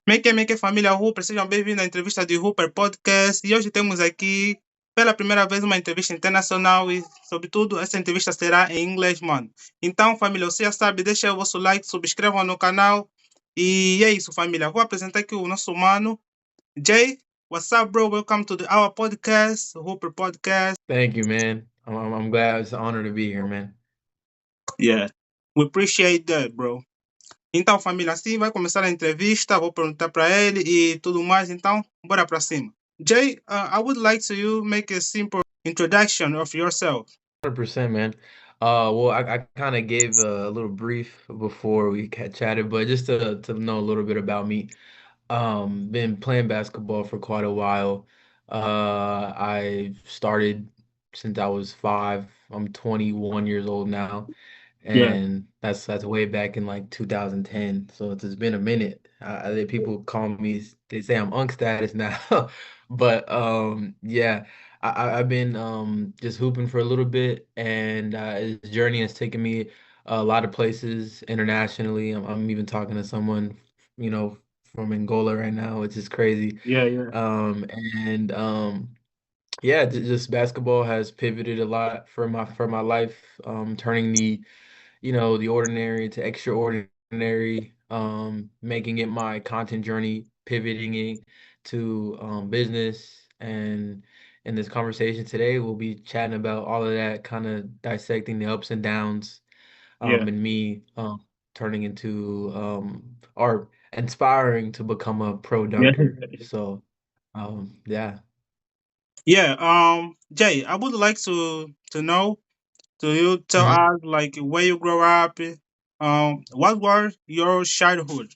Como é que é família Hooper? Sejam bem-vindos à entrevista de Hooper Podcast. E hoje temos aqui, pela primeira vez, uma entrevista internacional e, sobretudo, essa entrevista será em inglês, mano. Então, família, você já sabe, deixa o vosso like, subscrevam no canal. E é isso, família. Vou apresentar aqui o nosso mano, Jay. What's up, bro? Welcome to our podcast, Hooper Podcast. Thank you, man. I'm glad. It's an honor to be here, man. Yeah, we appreciate that, bro. Então, família, assim vai começar a entrevista. Vou perguntar para ele e tudo mais. Então, bora para cima. Jay, I would like to you make a simple introduction of yourself. 100%, man. Well, I kind of gave a little brief before we chatted, but just to know a little bit about me. Been playing basketball for quite a while. I started since I was 5. I'm 21 years old now, Yeah, and that's way back in like 2010. So it's been a minute. People call me, they say I'm unk status now, but yeah, I've been just hooping for a little bit, and this journey has taken me a lot of places internationally. I'm even talking to someone, you know, from Angola right now, which is crazy. yeah, yeah, Um, and yeah, just basketball has pivoted a lot for my life, turning the ordinary to extraordinary, making it my content journey, pivoting it to business. And in this conversation today, we'll be chatting about all of that, kind of dissecting the ups and downs, yeah, and me turning into or inspiring to become a pro yeah. dunker. So yeah. Yeah, Jay, I would like to know. Do you tell Mhm. us like where you grow up? What was your childhood?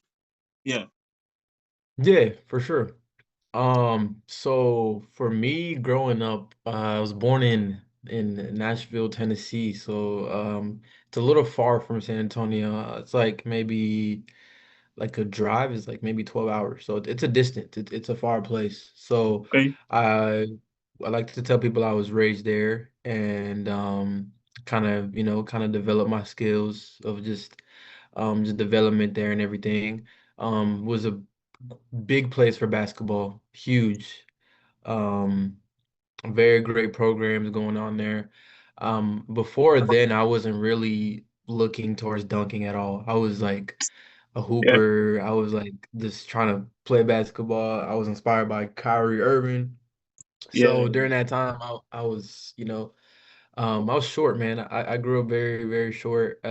Yeah, Yeah, for sure. So for me growing up, I was born in Nashville, Tennessee. So it's a little far from San Antonio. It's like maybe like a drive is like maybe 12 hours. So it's a distance. It's a far place. So okay, I I like to tell people I was raised there and kind of develop my skills of just development there and everything. Was a big place for basketball, huge. Um, very great programs going on there. Before then, I wasn't really looking towards dunking at all. I was like a yeah, hooper. I was like just trying to play basketball. I was inspired by Kyrie Irving. yeah, So during that time, I was, I was short, man. I grew up very, very short. I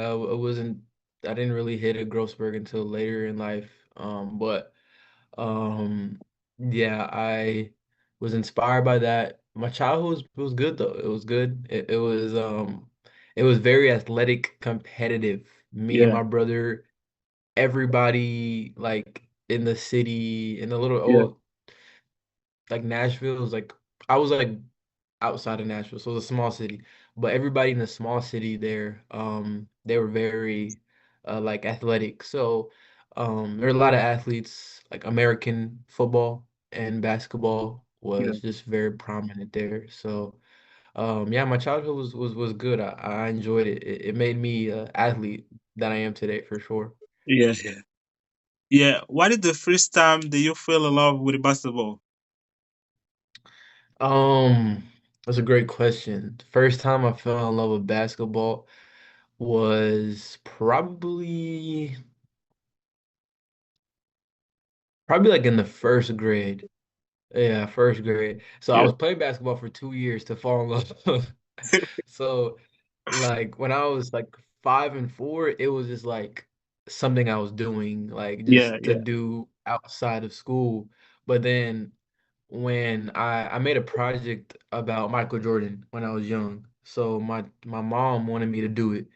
didn't really hit a growth spurt until later in life. But um, yeah, I was inspired by that. My childhood was good though. It was good. It was very athletic, competitive. Me and yeah, my brother, everybody like in the city, in the little yeah, like Nashville was like I was like outside of Nashville, so it was a small city. But everybody in the small city there, they were very like athletic. So there are a lot of athletes, like American football and basketball yeah, was just very prominent there. So yeah, my childhood was good. I enjoyed it. It made me an athlete that I am today for sure. yeah, yeah. Yeah. What is the first time that you fell in love with basketball? Um, that's a great question. The first time I fell in love with basketball was probably like in the first grade. Yeah, first grade. So I Yeah, was playing basketball for 2 years to fall in love. So like when I was like 5 and 4, it was just like something I was doing, like yeah, just to yeah, do outside of school. But then when I made a project about Michael Jordan when I was young. So my mom wanted me to do it.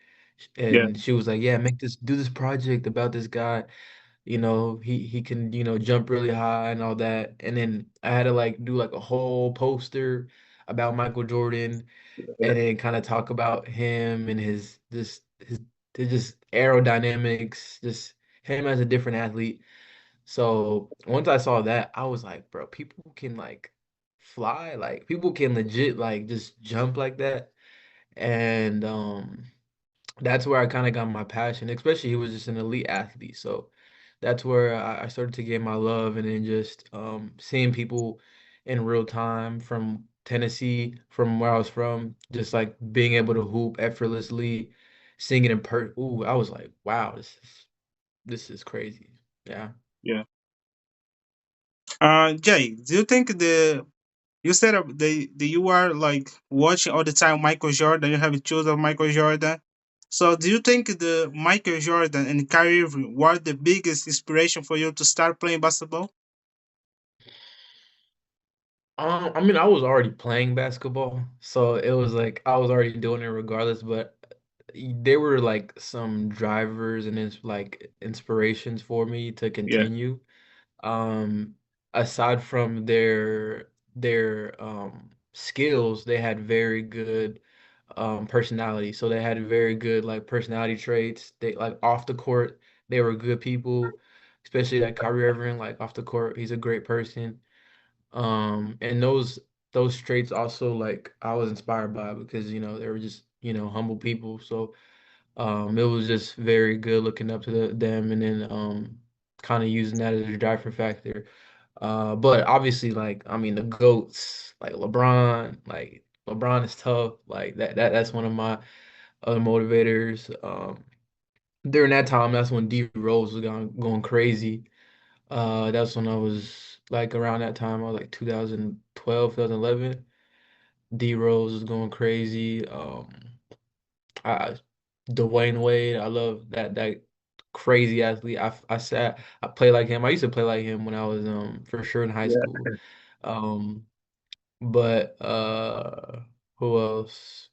yeah, And she was like, "Yeah, do this project about this guy. He can, jump really high and all that." And then I had to like do like a whole poster about Michael Jordan yeah, and then kind of talk about him and his just aerodynamics, just him as a different athlete. So once I saw that, I was like, bro, people can like fly, like people can legit like just jump like that. And that's where I kind of got my passion, especially he was just an elite athlete. So that's where I started to get my love, and then just seeing people in real time from Tennessee, from where I was from, just like being able to hoop effortlessly, seeing it in person. Ooh, I was like, wow, this is crazy. Yeah. Yeah. Jay, do you think you said the you are like watching all the time Michael Jordan, you have a choose of Michael Jordan. So do you think the Michael Jordan and Kyrie Irving were the biggest inspiration for you to start playing basketball? I mean, I was already playing basketball, so it was like I was already doing it regardless. But there were like some drivers and like inspirations for me to Yeah, continue. Um, Aside from their skills, they had very good personality. So they had very good like personality traits. They like off the court, they were good people, especially like Kyrie Irving, like off the court, he's a great person. And those traits also like I was inspired by because they were just humble people. So it was just very good looking up to them, and then kind of using that as a driving factor. But obviously, like I mean, the goats like LeBron, LeBron is tough. Like that's one of my other motivators. During that time, that's when D Rose was going crazy. That's when I was like around that time. I was like 2012, 2011. D Rose was going crazy. I Dwayne Wade. I love that crazy athlete. I play like him. I used to play like him when I was for sure in high yeah. school. Um, but who else?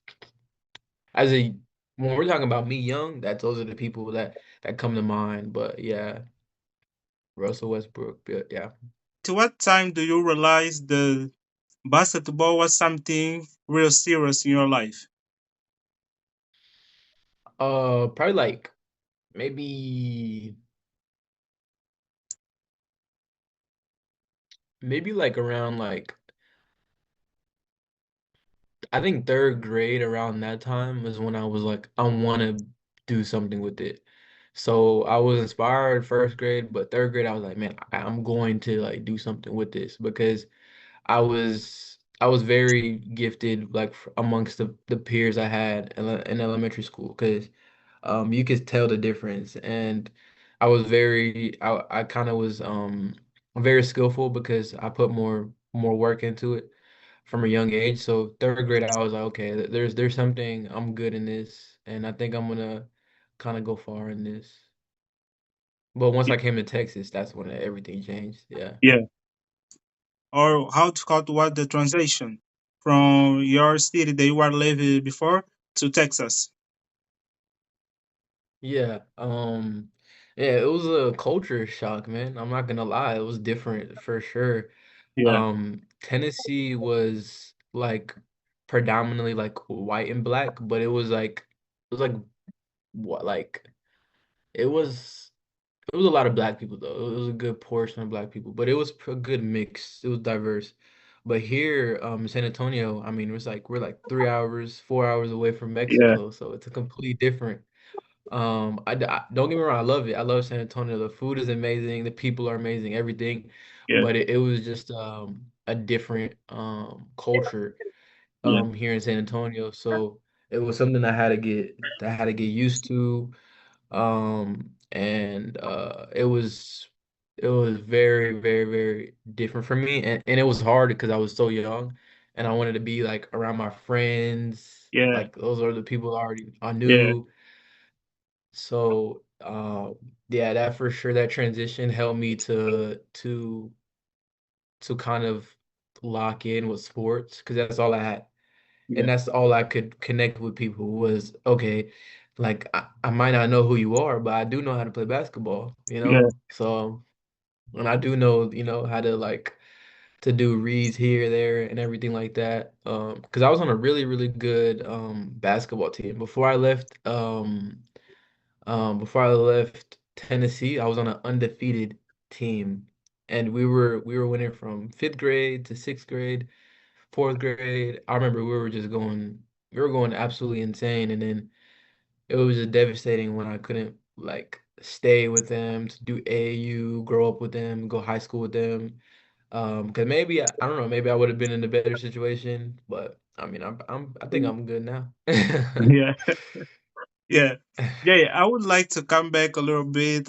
As a When we're talking about me young, those are the people that come to mind. But yeah, Russell Westbrook. Yeah. To what time do you realize the basketball was something real serious in your life? Probably like maybe maybe like around like I think third grade around that time was when I was like, I want to do something with it. So I was inspired first grade, but third grade I was like, man, I'm going to like do something with this because I was very gifted like amongst the peers I had in elementary school because you could tell the difference, and I kind of was very skillful because I put more work into it from a young age. So third grade, I was like, okay, there's something, I'm good in this, and I think I'm gonna kind of go far in this. But once Y- I came to Texas, that's when everything changed. Yeah. Yeah. Or how to call what the transition from your city that you were living before to Texas? Yeah. Yeah, it was a culture shock, man. I'm not gonna lie, it was different for sure. Yeah, Tennessee was like predominantly like white and black, but it was like what like it was it was a lot of black people though. It was a good portion of black people, but it was a good mix. It was diverse. But here, San Antonio, I mean, we're like 3 hours, 4 hours away from yeah, Mexico, so it's a completely different. Don't get me wrong, I love it. I love San Antonio. The food is amazing, the people are amazing, everything. yeah, But it was just a different culture yeah, here in San Antonio. So it was something I had to get used to. And it was very, very, very different for me. And it was hard because I was so young and I wanted to be like around my friends. yeah, Like those are the people I yeah, knew. So, yeah, that for sure, that transition helped me to kind of lock in with sports because that's all I had. And yeah, that's all I could connect with people was, okay, like I might not know who you are, but I do know how to play basketball, you yeah, know? So, and I do know, how to like to do reads here, there, and everything like that. Because I was on a really, really good basketball team before I left Tennessee. I was on an undefeated team, and we were winning from fifth grade to sixth grade, fourth grade. I remember we were going absolutely insane, and then it was just devastating when I couldn't like stay with them, to do AAU, grow up with them, go high school with them. Because maybe I don't know, maybe I would have been in a better situation, but I mean, I think I'm good now. Yeah, yeah, yeah. I would like to come back a little bit.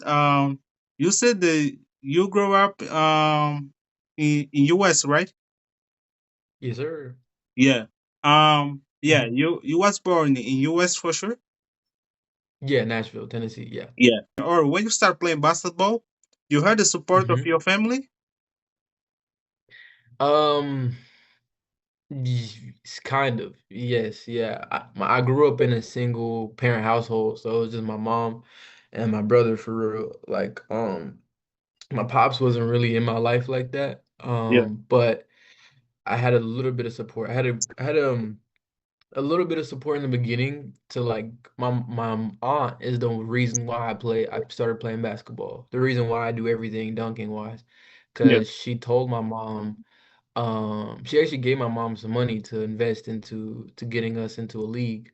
You said that you grew up in US, right? Yes, sir. Yeah. Yeah. Mhm. You was born in US for sure. Yeah, Nashville, Tennessee. Yeah. Yeah. Or when you start playing basketball, you had the support of hmm your family. Um, kind of. Yes. Yeah. I grew up in a single parent household, so it was just my mom and my brother for real. Like, my pops wasn't really in my life like that. Yeah. But I had a little bit of support. I had a little bit of support in the beginning to like my aunt is the reason why I started playing basketball. The reason why I do everything dunking wise. Yeah. Cause she told my mom, she actually gave my mom some money to invest into to getting us into a league.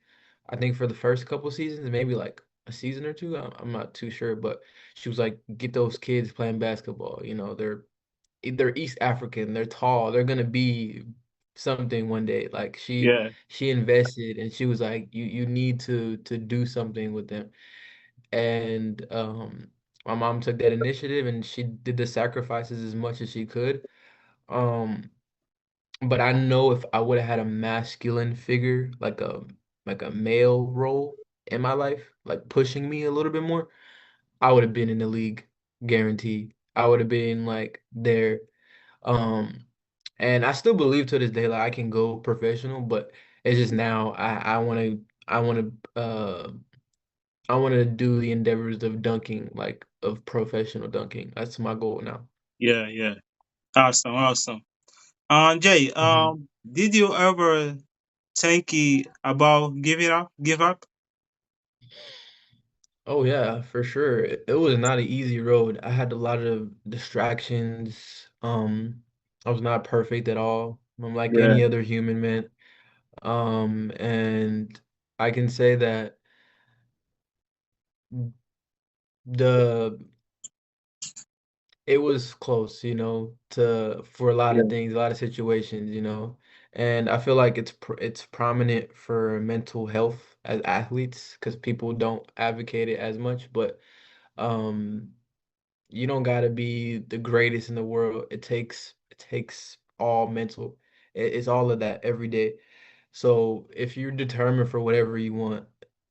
I think for the first couple seasons, maybe like a season or two. I'm not too sure, but she was like, get those kids playing basketball. You know, they're East African, they're tall, they're gonna be something one day. Like Yeah. she invested and she was like, you need to do something with them. And my mom took that initiative and she did the sacrifices as much as she could. Um, but I know if I would have had a masculine figure, like a male role in my life, like pushing me a little bit more, I would have been in the league, guaranteed. I would have been like there. Um, and I still believe to this day like I can go professional, but it's just now I want I want to do the endeavors of dunking, like of professional dunking. That's my goal now. Yeah. Yeah. Awesome. Awesome. Jay. hmm Did you ever think about giving up? Give up? Oh yeah, for sure. It was not an easy road. I had a lot of distractions. I was not perfect at all. I'm like Yeah. any other human, man. And I can say that the it was close, to for a lot Yeah. of things, a lot of situations, and I feel like it's prominent for mental health as athletes because people don't advocate it as much, but um, you don't gotta be the greatest in the world. It takes all mental. It's all of that every day. So if you're determined for whatever you want,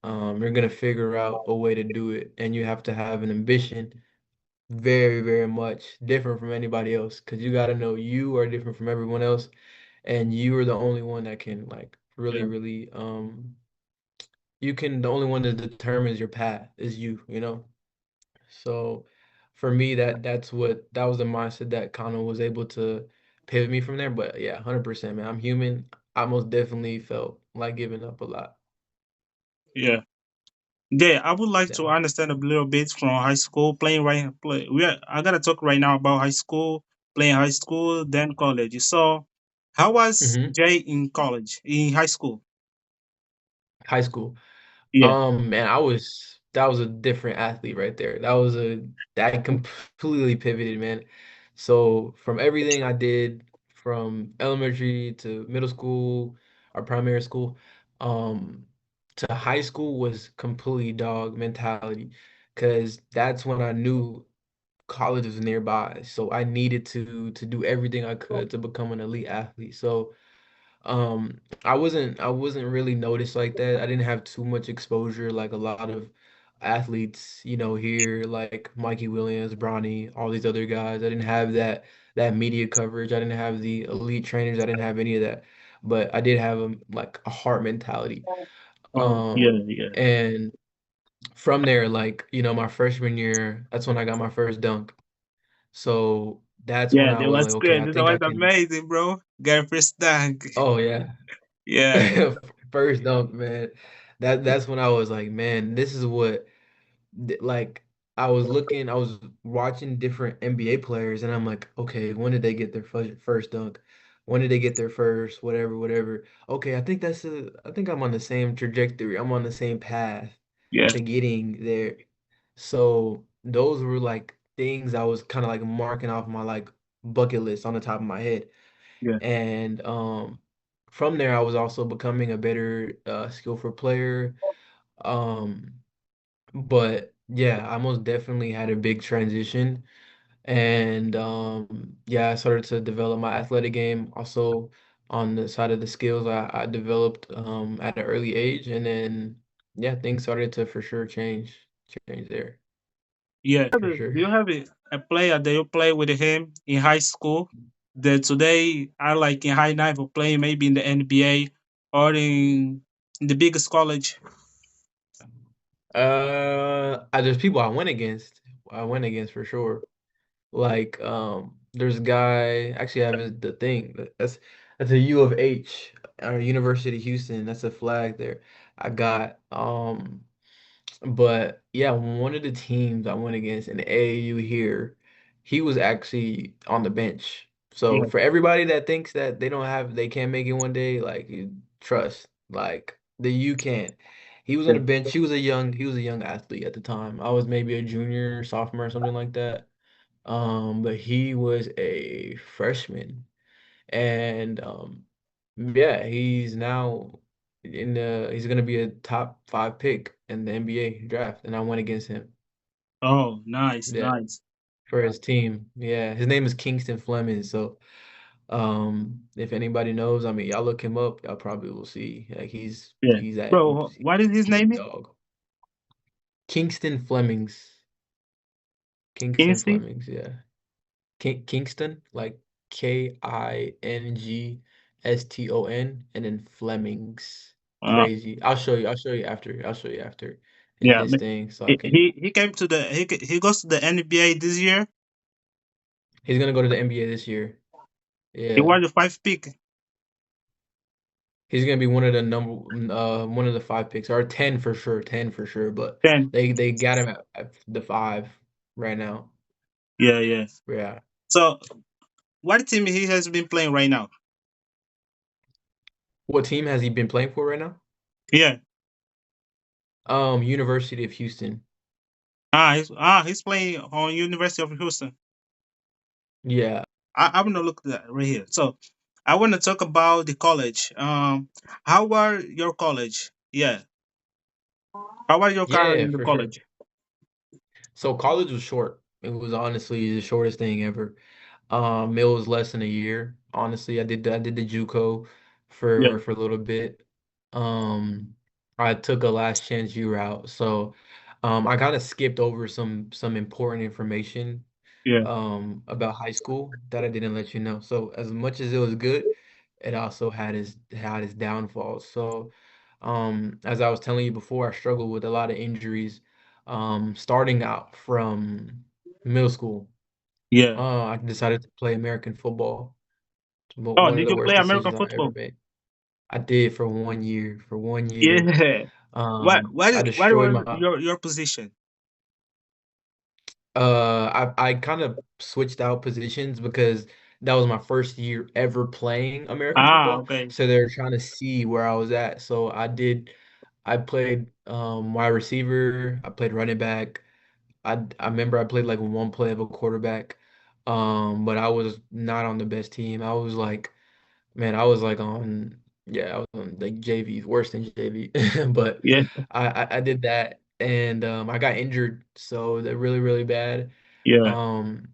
you're gonna figure out a way to do it, and you have to have an ambition very, very much different from anybody else because you got to know you are different from everyone else, and you are the only one that can like really, Yeah. really the only one that determines your path is you. So for me, that was the mindset that kind of was able to pivot me from there. But yeah, 100%, man. I'm human. I most definitely felt like giving up a lot. Yeah. Yeah, I would like Yeah. to understand a little bit from high school playing right play. I gotta talk right now about high school, playing high school, then college. So how was hmm Jay in college, in high school? High school. Yeah, Man, that was a different athlete right there. That completely pivoted, man. So from everything I did from elementary to middle school or primary school, um, to high school was completely dog mentality, because that's when I knew college was nearby. So I needed to do everything I could to become an elite athlete. So I wasn't really noticed like that. I didn't have too much exposure like a lot of athletes, here like Mikey Williams, Bronny, all these other guys. I didn't have that media coverage. I didn't have the elite trainers. I didn't have any of that. But I did have like a heart mentality. yeah, yeah, And from there, like, my freshman year, that's when I got my first dunk. So that's when yeah. I That was like, was okay, great. I That think I was can. amazing, bro. Get first dunk. Oh yeah. Yeah, First dunk, man. That's when I was like, man, this is what like I was watching different NBA players, and I'm like, okay, when did they get their first dunk? When did they get their first whatever, whatever? Okay, I think I'm on the same trajectory. I'm on the same path yeah, to getting there. So those were like things I was kind of like marking off my like bucket list on the top of my head. Yeah. And from there I was also becoming a better skillful player. Um but yeah, I most definitely had a big transition. And yeah, I started to develop my athletic game also on the side of the skills I developed at an early age. And then yeah, things started to for sure change there Yeah. for Do sure. you have a player that you play with him in high school that today are like in high level playing maybe in the NBA or in the biggest college? There's people I went against. I went against for sure. Like, there's a guy actually I have the thing that's a U of H or University of Houston. That's a flag there. I got but yeah, one of the teams I went against in the AAU here, he was actually on the bench. So Yeah. for everybody that thinks that they can't make it one day, like trust, like the you can. He was on Yeah. the bench. He was a young athlete at the time. I was maybe a junior, sophomore, or something like that. But he was a freshman, and yeah, he's gonna be a top 5 pick in the NBA draft, and I went against him. Oh, nice, Yeah, nice. for his team. Yeah, his name is Kingston Fleming. So, if anybody knows, I mean, y'all look him up, y'all probably will see. Like Yeah. he's at Bro, what is his he's a name? dog. Kingston Flemings. Kingston Kinsey? Flemings. Yeah. Kingston, like Kingston, and then Flemings. Uh, Crazy. I'll show you after. I'll show you after yeah. his thing so I He, can. he came to the he goes to the NBA this year. He's gonna go to the NBA this year. He Yeah. was the five pick. He's gonna be one of the 5 picks or 10 for sure, 10 for sure, but 10. they got him at the 5 right now. Yeah, yeah. Yeah. So what team he has been playing right now? What team has he been playing for right now? Yeah. University of Houston. He's playing on University of Houston. Yeah. I'm gonna look at that right here. So I want to talk about the college. How are your college? Yeah. How are your career Yeah, in the for sure. college? So college was short. It was honestly the shortest thing ever. It was less than a year. Honestly, I did the JUCO Yeah, for a little bit. Um, I took a last chance U route, so I kind of skipped over some important information yeah, about high school that I didn't let you know. So as much as it was good, it also had its downfalls. So as I was telling you before, I struggled with a lot of injuries starting out from middle school. yeah. I decided to play American football. Oh, One of did the you play worst American decisions I ever football? made. I did for 1 year. For 1 year, Yeah. I What destroyed was my. your position? I kind of switched out positions because that was my first year ever playing American Ah, football. okay. So they're trying to see where I was at. So I played wide receiver. I played running back. I remember I played like one play of a quarterback. But I was not on the best team. I was like on, yeah, I was on like JV, worse than JV. But Yeah, I did that, and I got injured, so that really, really bad. yeah. Um,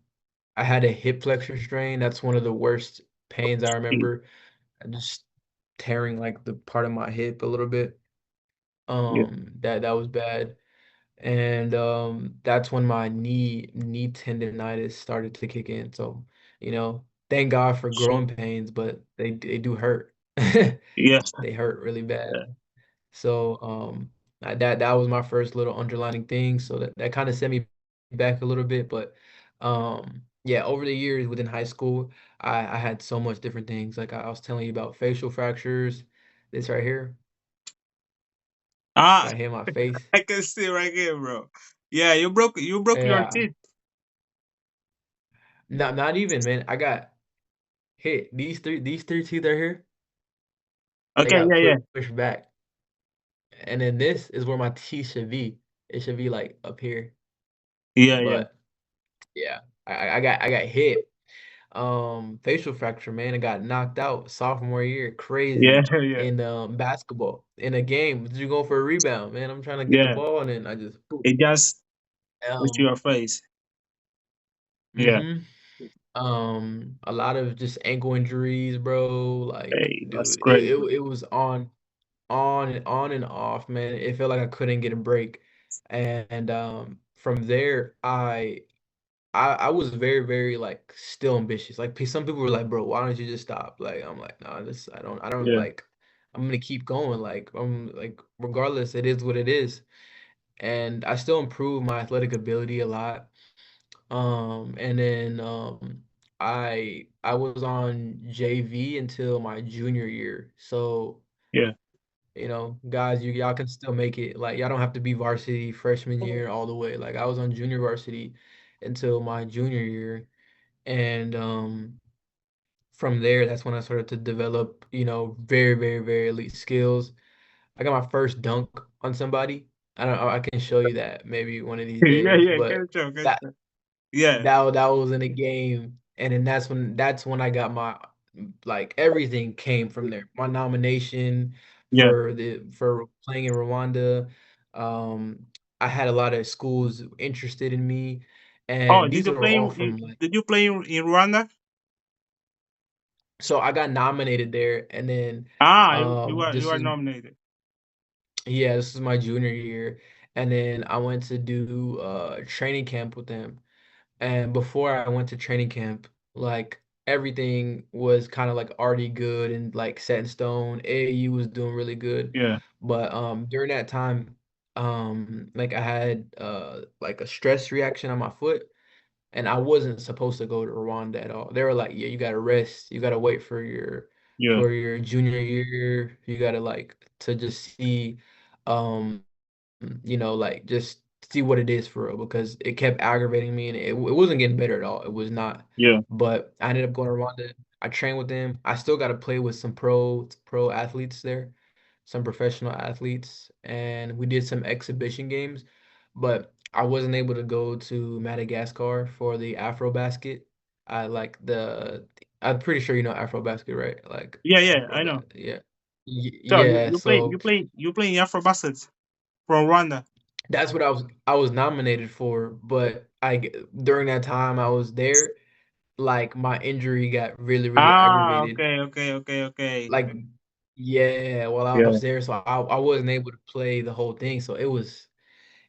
I had a hip flexor strain. That's one of the worst pains I remember. Just tearing like the part of my hip a little bit. Yeah, That was bad. And that's when my knee tendonitis started to kick in. So, thank God for growing pains, but they do hurt. yeah, They hurt really bad. yeah. So, that was my first little underlining thing. So that kind of set me back a little bit. But yeah, over the years within high school, I had so much different things. Like I was telling you about facial fractures, this right here, Ah, right here, my face. I can see right here, bro. Yeah, you broke your Yeah. teeth. Not even, man. I got hit. These three teeth are here. They Okay, got yeah, yeah. pushed back. And then this is where my teeth should be. It should be like up here. Yeah, yeah, But yeah, I got hit. Facial fracture, man. I got knocked out sophomore year, yeah, crazy yeah, in basketball in a game. Did you go for a rebound, man? I'm trying to get the yeah. ball and then I just poof. It just hit Um, your face. Yeah. mm-hmm. A lot of just ankle injuries, bro. Like, Hey, that's dude, crazy. it was on and off, man. It felt like I couldn't get a break. And from there, I was very, very like still ambitious. Like some people were like, bro, why don't you just stop? Like I'm like, nah, this I don't Yeah, like I'm gonna keep going. Like I'm like regardless, it is what it is. And I still improve my athletic ability a lot. And then I was on JV until my junior year. So, yeah, guys, y'all can still make it. Like y'all don't have to be varsity freshman year all the way. Like I was on junior varsity until my junior year. And from there, that's when I started to develop, very, very, very elite skills. I got my first dunk on somebody. I don't know, I can show you that maybe one of these yeah, days, yeah. but Catch up, catch that up. Yeah, that was in a game, and then that's when I got my like everything came from there. My nomination yeah. for playing in Rwanda. Um, I had a lot of schools interested in me, Oh, and did these you are play? all from like Did you play in Rwanda? so I got nominated there, and then Ah, you this were is nominated. yeah, this is my junior year, and then I went to do training camp with them. And before I went to training camp, like everything was kind of like already good and like set in stone. AAU was doing really good. Yeah, But during that time, like I had like a stress reaction on my foot and I wasn't supposed to go to Rwanda at all. They were like, "Yeah, you gotta rest. You gotta wait yeah, for your junior year. You gotta like to just see um like just see what it is for real because it kept aggravating me and it wasn't getting better at all. It was not. yeah, But I ended up going to Rwanda. I trained with them. I still got to play with some pro athletes there, some professional athletes, and we did some exhibition games. But I wasn't able to go to Madagascar for the Afro basket. I like the. I'm pretty sure you know Afro basket, right? Like yeah, yeah. Afro, I know. yeah, So yeah. So you play in Afro Baskets from Rwanda. that's what I was nominated for, but during that time I was there, like my injury got really, really Ah, aggravated. okay, okay, okay, okay. Like yeah, while I Yeah, was there, so I wasn't able to play the whole thing. So it was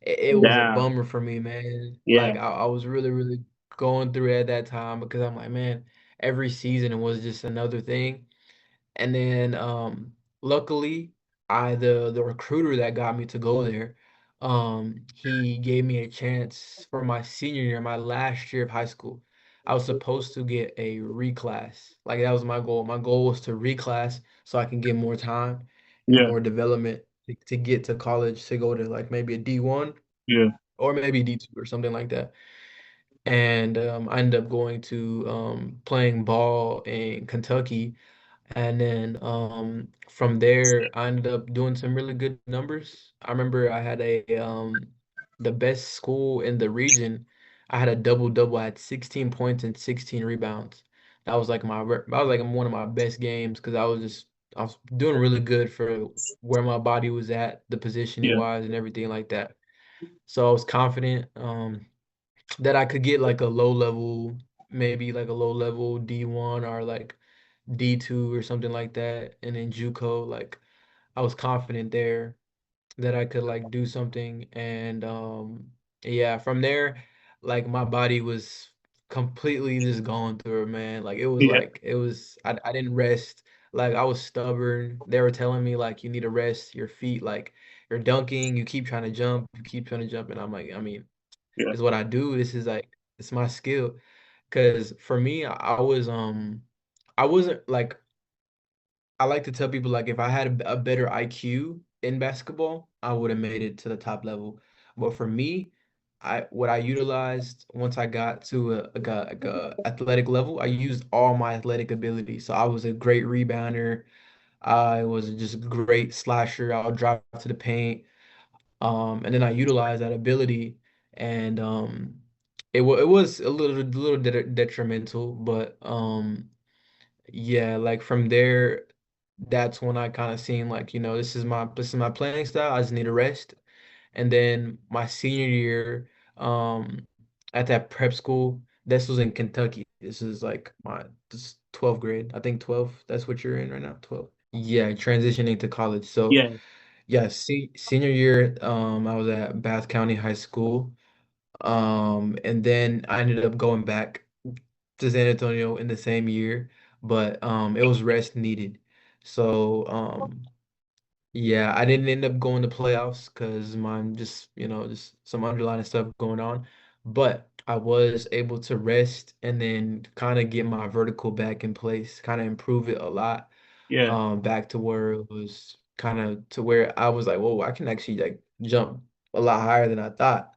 a yeah, bummer for me, man. yeah, Like I was really, really going through it at that time because I'm like, man, every season it was just another thing. And then luckily the recruiter that got me to go there, he gave me a chance for my senior year, my last year of high school. I was supposed to get a reclass. Like that was my goal. My goal was to reclass so I can get more time and yeah, more development to get to college to go to like maybe a D1 yeah, or maybe D2 or something like that. And I ended up going to playing ball in Kentucky and then from there, I ended up doing some really good numbers. I remember I had the best school in the region. I had a double double. I had 16 points and 16 rebounds. That was like one of my best games because I was doing really good for where my body was at, the positioning yeah, wise and everything like that. So I was confident that I could get like a low level, maybe like a low level D1 or like D2 or something like that. And then JUCO, like I was confident there that I could like do something. And yeah, from there, like my body was completely just going through it, man. Like yeah, I didn't rest. Like I was stubborn. They were telling me like you need to rest your feet, like you're dunking, you keep trying to jump, you keep trying to jump. And I'm like, I mean, yeah, is what I do. This is like it's my skill. Cause for me, I wasn't like I like to tell people like if I had a better IQ in basketball, I would have made it to the top level. But for me, I what I utilized once I got to a athletic level, I used all my athletic abilities. So I was a great rebounder. I was just a great slasher. I'll drive to the paint. And then I utilized that ability and it was a little detrimental, but yeah, like from there, that's when I kind of seen like, this is my playing style. I just need a rest. And then my senior year, um, at that prep school, this was in Kentucky. This is like this 12th grade. I think 12. That's what you're in right now, 12. Yeah, transitioning to college. So Yeah, yeah, senior year, I was at Bath County High School. And then I ended up going back to San Antonio in the same year, but it was rest needed. So yeah, I didn't end up going to playoffs because mine just, just some underlying stuff going on. But I was able to rest and then kind of get my vertical back in place, kind of improve it a lot, yeah, back to where it was kind of to where I was like, whoa, I can actually like jump a lot higher than I thought.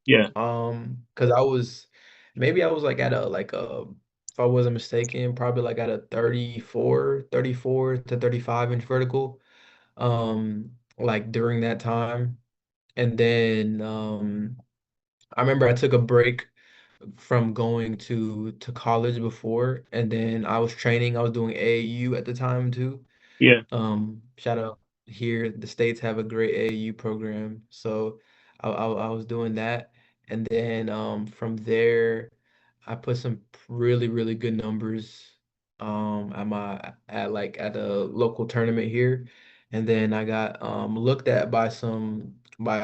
yeah, Because maybe I was like at a if I wasn't mistaken, probably like at a 34 to 35 inch vertical, like during that time. And then I remember I took a break from going to college before, and then I was training. I was doing AAU at the time too. yeah, Shout out here, the States have a great AAU program. So I was doing that. And then from there, I put some really, really good numbers at a local tournament here. And then I got looked at by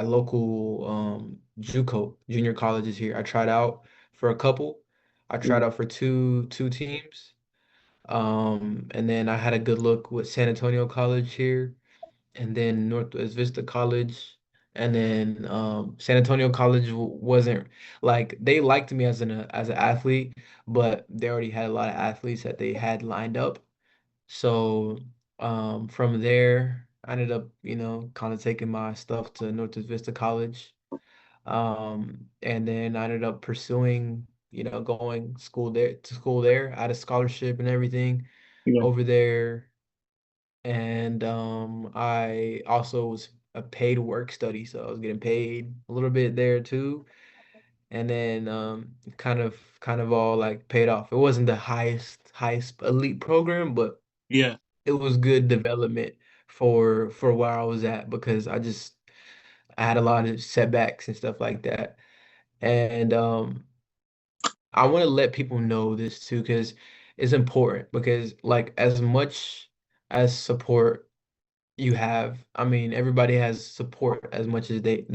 local JUCO junior colleges here. I tried out for a couple. I yeah, tried out for two teams. And then I had a good look with San Antonio College here, and then Northwest Vista College, and then San Antonio College wasn't like they liked me as an athlete, but they already had a lot of athletes that they had lined up. So from there, I ended up, kind of taking my stuff to Northwest Vista College, and then I ended up pursuing, going school there. I had a scholarship and everything yeah, over there. And I also was a paid work study, so I was getting paid a little bit there too. And then kind of all like paid off. It wasn't the highest elite program, but yeah, it was good development for where I was at because I had a lot of setbacks and stuff like that. And I want to let people know this too because it's important because like as much as support you have, I mean, everybody has support as much as they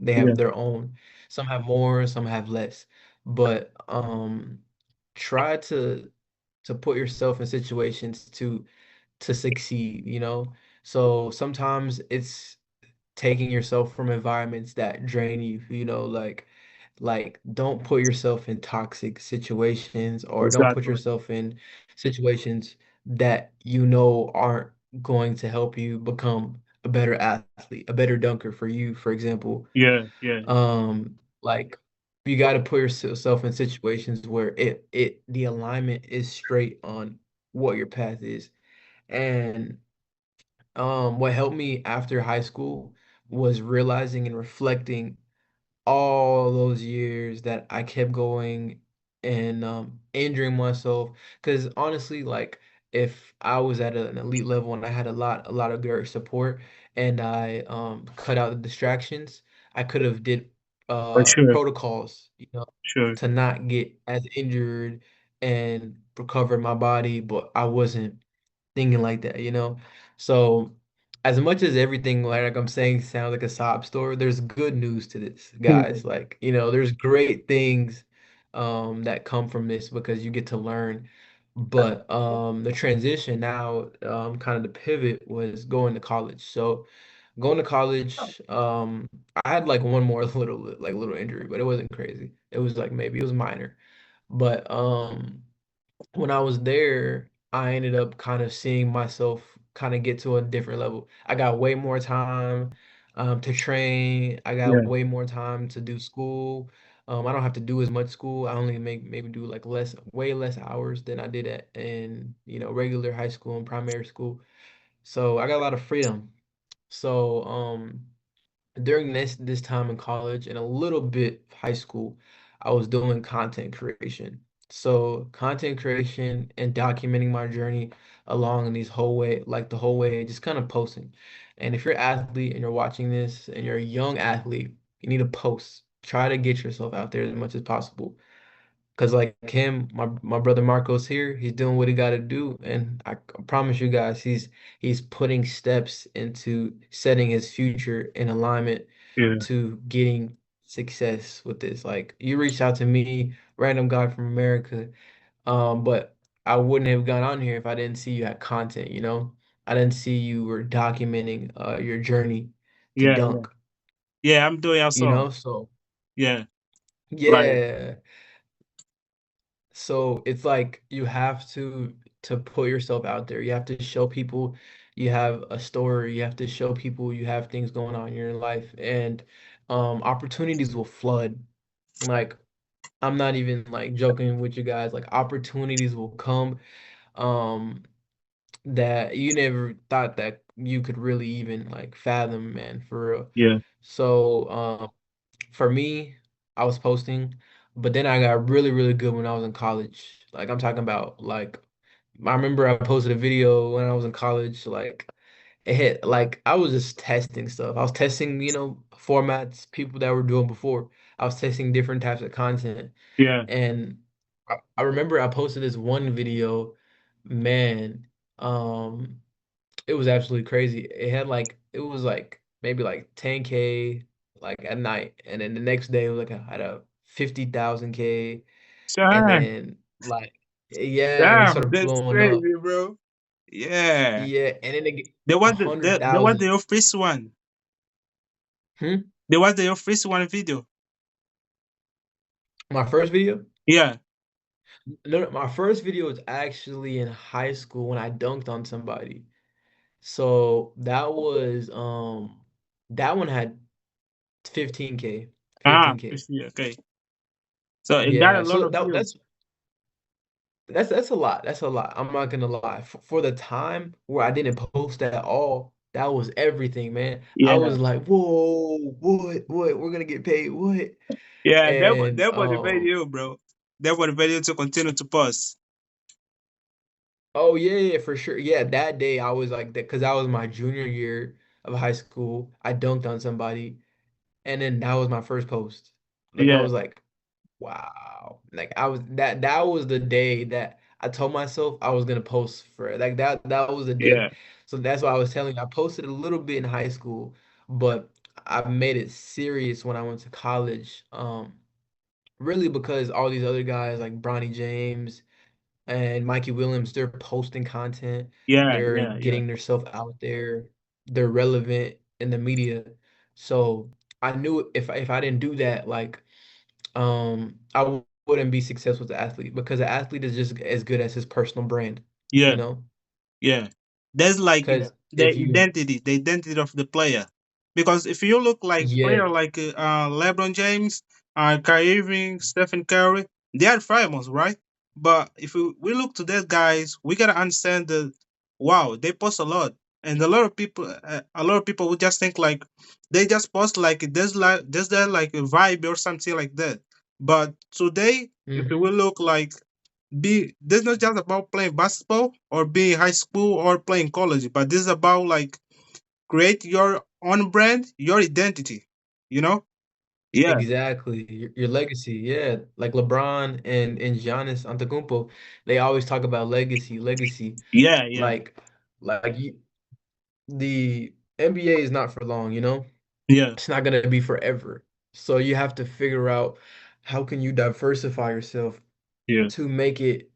yeah, have their own. Some have more, some have less. But try to put yourself in situations to succeed, you know? So sometimes it's taking yourself from environments that drain you, don't put yourself in toxic situations or don't put exactly. yourself in situations that you know aren't going to help you become a better athlete, a better dunker for you, for example. Yeah, yeah, Like you got to put yourself in situations where the alignment is straight on what your path is. And what helped me after high school was realizing and reflecting all those years that I kept going and injuring myself. Because honestly, like if I was at an elite level and I had a lot of great support and I cut out the distractions, I could have did for sure, protocols, sure. to not get as injured and recover my body, but I wasn't thinking like that. So as much as everything like I'm saying sounds like a sob story, there's good news to this, guys. Like, there's great things that come from this because you get to learn. But the transition now, kind of the pivot was going to college. So going to college, I had like one more little injury, but it wasn't crazy. It was like maybe it was minor. But when I was there, I ended up kind of seeing myself kind of get to a different level. I got way more time to train. I got Yeah, way more time to do school. I don't have to do as much school. I only maybe do like way less hours than I did in regular high school and primary school. So I got a lot of freedom. So during this time in college and a little bit high school, I was doing content creation. So content creation and documenting my journey along these whole way, like the whole way, just kind of posting. And if you're an athlete and you're watching this and you're a young athlete, you need to post. Try to get yourself out there as much as possible. Cause like him, my brother Marco's here. He's doing what he got to do, and I promise you guys, he's putting steps into setting his future in alignment Yeah. to getting success with this. Like you reached out to me, random guy from America, but I wouldn't have gone on here if I didn't see you had content. You know, I didn't see you were documenting your journey to Yeah, yeah. dunk. Yeah, I'm doing You also. know, so Yeah. Like, yeah. So it's like you have to put yourself out there. You have to show people you have a story. You have to show people you have things going on in your life, and opportunities will flood. Like I'm not even like joking with you guys. Like opportunities will come that you never thought that you could really even like fathom, man, for real. yeah. So for me, I was posting, but then I got really, really good when I was in college. Like I'm talking about like I remember I posted a video when I was in college, like it hit like I was just testing stuff. I was testing, formats people that were doing before. I was testing different types of content. Yeah. And I remember I posted this one video, man, um it was absolutely crazy. It was like maybe like 10K like at night, and then the next day it was like had a 50,000K, and Damn, then like yeah, and it damn, started that's blowing up. crazy, bro. Yeah. Yeah, and then There a was hundred there was thousand. your first one. Hmm? There was your first one video. My first video? Yeah. No, no, my first video was actually in high school when I dunked on somebody. So that one had 15K. Ah, 15K. 50, okay. So it got a Yeah, lot so of views. that's a lot. That's a lot. I'm not gonna lie. For the time where I didn't post at all, that was everything, man. I Yeah. was like, whoa, what? We're gonna get paid, what? Yeah, And that motivated you, bro. That motivated you to continue to post. oh yeah, yeah, for sure. Yeah, that day I was like that because that was my junior year of high school. I dunked on somebody, and then that was my first post. Like I Yeah. was like, wow. Like I was that was the day that I told myself I was gonna post for it. Like that was the day. Yeah. So that's why I was telling you. I posted a little bit in high school, but I made it serious when I went to college. Really because all these other guys like Bronny James and Mikey Williams, they're posting content, Yeah. they're Yeah. Yeah. getting themselves out there, they're relevant in the media. So I knew if I didn't do that, like wouldn't be successful as an athlete because an athlete is just as good as his personal brand, Yeah. you know? Yeah. That's like Because if you the identity of the player. Because if you look like yeah, player like LeBron James, Kyrie Irving, Stephen Curry, they are famous, right? But if we look to those guys, we gotta understand that wow, they post a lot, and a lot of people would just think like they just post like there's that like a vibe or something like that. But today, if we mhm, look like be this not just about playing basketball or being high school or playing college, but this is about like create your own brand, your identity. You know? Yeah, exactly. Your legacy, yeah. Like LeBron and Giannis Antetokounmpo, they always talk about legacy. yeah, yeah, Like like you, the NBA is not for long, you know? yeah, It's not gonna be forever. So you have to figure out how can you diversify yourself yeah, to make it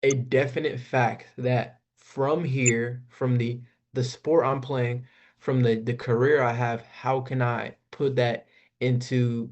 a definite fact that from here, from the sport I'm playing, from the career I have, how can I put that into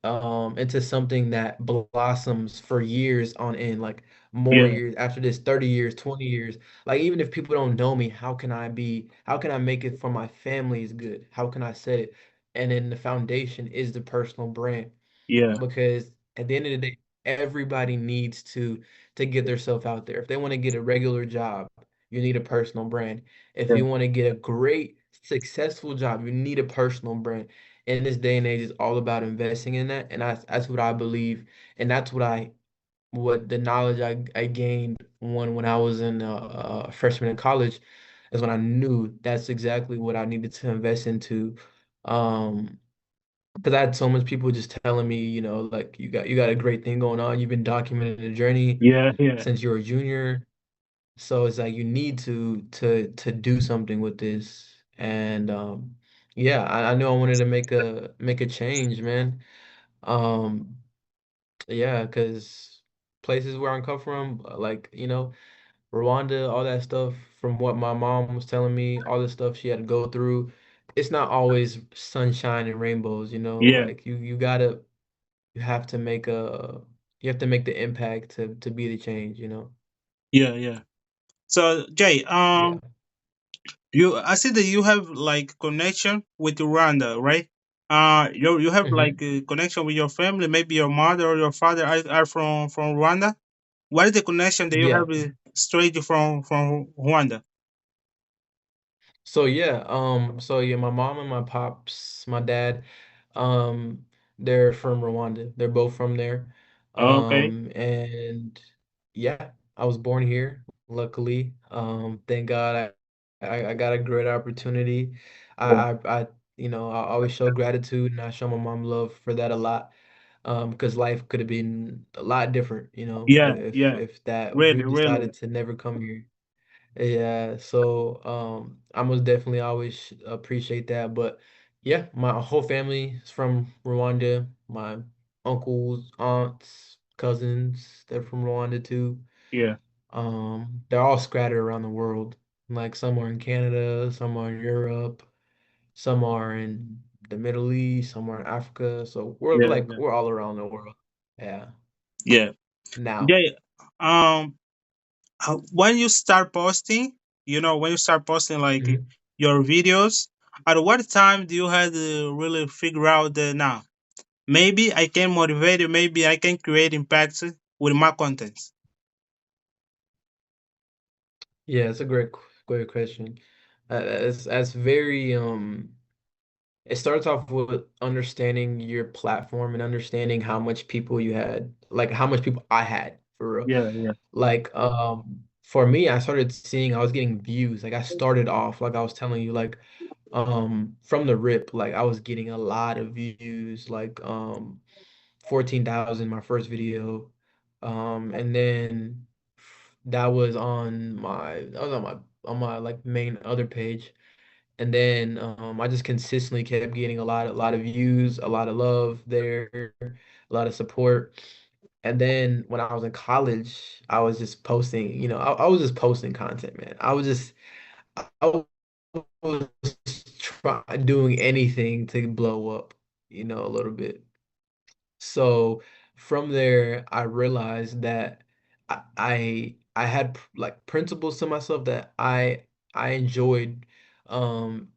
into something that blossoms for years on end, like more yeah, years after this, 30 years, 20 years. Like even if people don't know me, how can I make it for my family is good? How can I set it? And then the foundation is the personal brand yeah, because at the end of the day, everybody needs to get themselves out there. If they want to get a regular job, you need a personal brand. If yeah, you want to get a great successful job, you need a personal brand. In this day and age, it's all about investing in that, and that's what I believe, and that's what the knowledge I gained when I was in freshman in college is when I knew that's exactly what I needed to invest into. Um, because I had so much people just telling me, like you got a great thing going on. You've been documenting the journey Yeah, yeah, since you were a junior. So it's like you need to do something with this. And yeah, I knew I wanted to make a change, man. Um, yeah, because places where I come from, like, Rwanda, all that stuff, from what my mom was telling me, all the stuff she had to go through, it's not always sunshine and rainbows, yeah, like you have to make the impact to be the change. yeah, yeah. So Jay, Yeah. I see that you have like connection with Rwanda, right? You have hmm like a connection with your family. Maybe your mother or your father are from Rwanda. What is the connection that you Yeah. have straight from Rwanda? So yeah, my mom and my pops, my dad, um, they're from Rwanda. They're both from there. Okay. And yeah, I was born here, luckily. Thank God I got a great opportunity. Yeah, I always show gratitude and I show my mom love for that a lot. Because life could have been a lot different, yeah, if yeah. if we Really, really. decided to never come here. Yeah, so I most definitely always appreciate that. But yeah, my whole family is from Rwanda. My uncles, aunts, cousins, they're from Rwanda too. Yeah, They're all scattered around the world. Like some are in Canada, some are in Europe, some are in the Middle East, some are in Africa. So we're yeah, like yeah, we're all around the world. Yeah. yeah. Now. Jay, when you start posting, when you start posting like Mhm. your videos, at what time do you have to really figure out that now maybe I can motivate you, maybe I can create impact with my contents? Yeah, it's a great question. That's very it starts off with understanding your platform and understanding how much people you had, like how much people I had for real. Yeah, yeah, Like for me, I started seeing I was getting views. Like I started off, like I was telling you, like from the rip, like I was getting a lot of views, like 14,000 my first video. And then that was on my like main other page. And then I just consistently kept getting a lot of views, a lot of love there, a lot of support. And then when I was in college, I was just posting, I was just posting content, man. I was doing anything to blow up, a little bit. So from there, I realized that I had like principles to myself that I enjoyed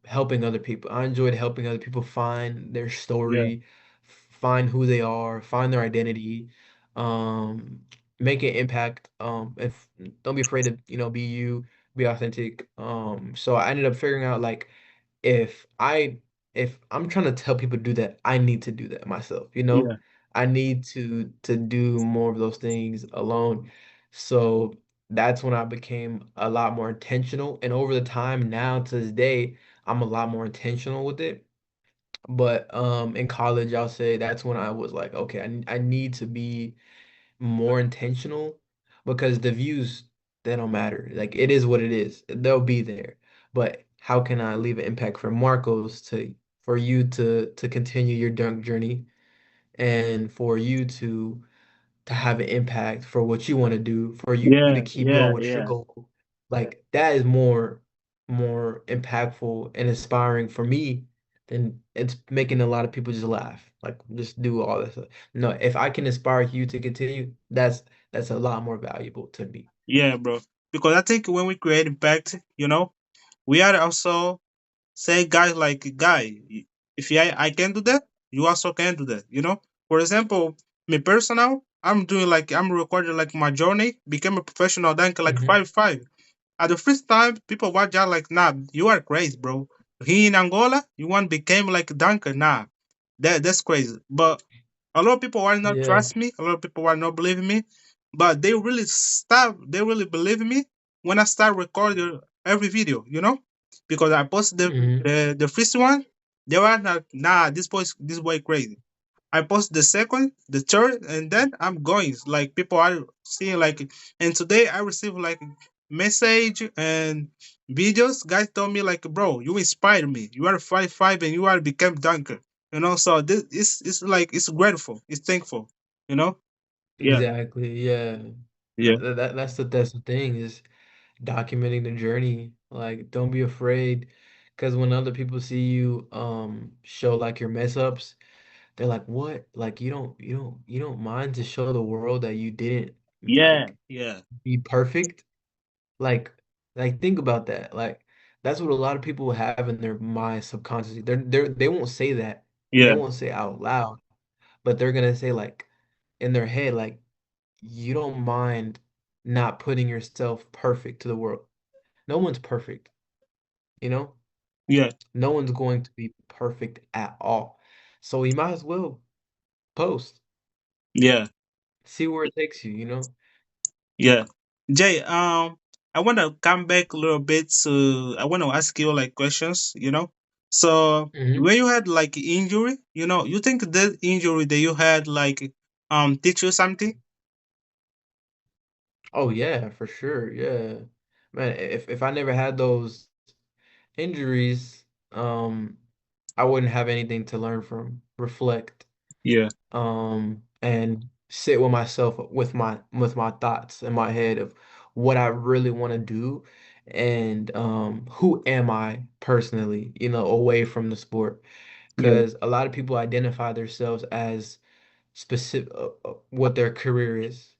helping other people. I enjoyed helping other people find their yeah, story, find who they are, find their identity, um, make an impact. If don't be afraid to, be you, be authentic. So I ended up figuring out like if I if I'm trying to tell people to do that, I need to do that myself. yeah, I need to do more of those things alone. So that's when I became a lot more intentional. And over the time now to this day, I'm a lot more intentional with it. But in college, I'll say that's when I was like, okay, I need to be more intentional because the views they don't matter. Like it is what it is. They'll be there. But how can I leave an impact for Marcos for you to continue your dunk journey and for you to have an impact for what you want to do, for you to yeah, keep yeah, going with your yeah, goal. Like that is more impactful and inspiring for me than it's making a lot of people just laugh. Like just do all this. No, if I can inspire you to continue, that's a lot more valuable to me. yeah, bro. Because I think when we create impact, we are also say guys like guy, if I can do that, you also can do that. For example, me personal, I'm recording like my journey, became a professional dunk like hmm 5'5". At the first time, people watch out like, nah, you are crazy, bro. Here in Angola, you want became like a dunker. Nah, that's crazy. But a lot of people will not Yeah. trust me. A lot of people will not believe me. But they really start. They really believe me when I start recording every video. Because I post Mhm. the first one. They were not. Nah, this boy crazy. I post the second, the third, and then I'm going. Like people are seeing like, and today I received like message and videos. Guys told me like, bro, you inspired me. You are 5'5" and you are become dunker. So this is like it's grateful. It's thankful. You know? Yeah. Exactly, yeah. Yeah. That's the thing is documenting the journey. Like, don't be afraid, because when other people see you show like your mess ups, they're like, "What? Like you don't mind to show the world that you didn't Yeah. like Yeah. be perfect?" Like think about that. Like that's what a lot of people have in their mind subconsciously. They won't say that. They Yeah. won't say out loud, but they're gonna say like in their head, like, you don't mind not putting yourself perfect to the world. No one's perfect, you know? Yeah. No one's going to be perfect at all. So you might as well post, Yeah. see where it takes you, you know? Yeah. Jay, I want to come back a little bit. So I want to ask you like questions, So Hmm. when you had like injury, you think that injury that you had like teach you something? Oh yeah, for sure. Yeah. Man, if I never had those injuries, I wouldn't have anything to learn from, reflect, Yeah. and sit with myself with my thoughts in my head of what I really want to do and who am I personally, away from the sport. Yeah. Because a lot of people identify themselves as specific what their career is,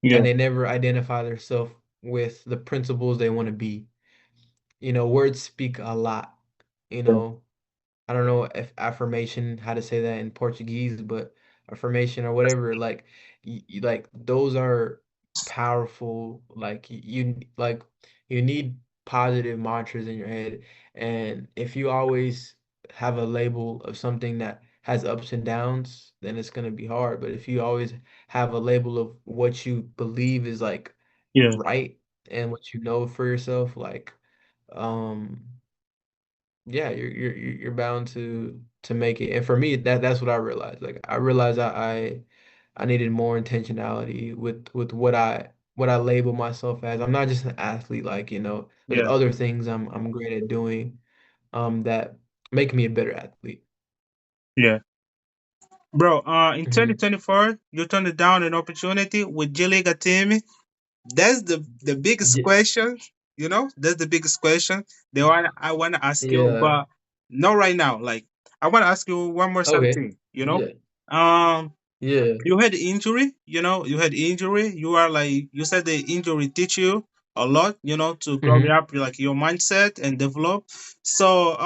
and Yeah. they never identify themselves with the principles they want to be. Words speak a lot, you Yeah. know. I don't know if affirmation, how to say that in Portuguese, but affirmation or whatever, like like those are powerful. Like you need positive mantras in your head, and if you always have a label of something that has ups and downs, then it's gonna be hard. But if you always have a label of what you believe is like Yeah. right and what you know for yourself, like um yeah, you're bound to make it. And for me, that's what I realized. Like I realized I needed more intentionality with what I label myself as. I'm not just an athlete, like, there's Yeah. other things I'm great at doing that make me a better athlete. Yeah. Bro, in Hmm. 2024, you turned it down an opportunity with G League team. That's the biggest Yeah, question, That's the biggest question. The one I want to ask you, yeah. but not right now. Like, I want to ask you one more Okay. something, Yeah. Um, Yeah. you had injury, you had injury. You are like, you said the injury teach you a lot, to grow Hmm. up like your mindset and develop. So,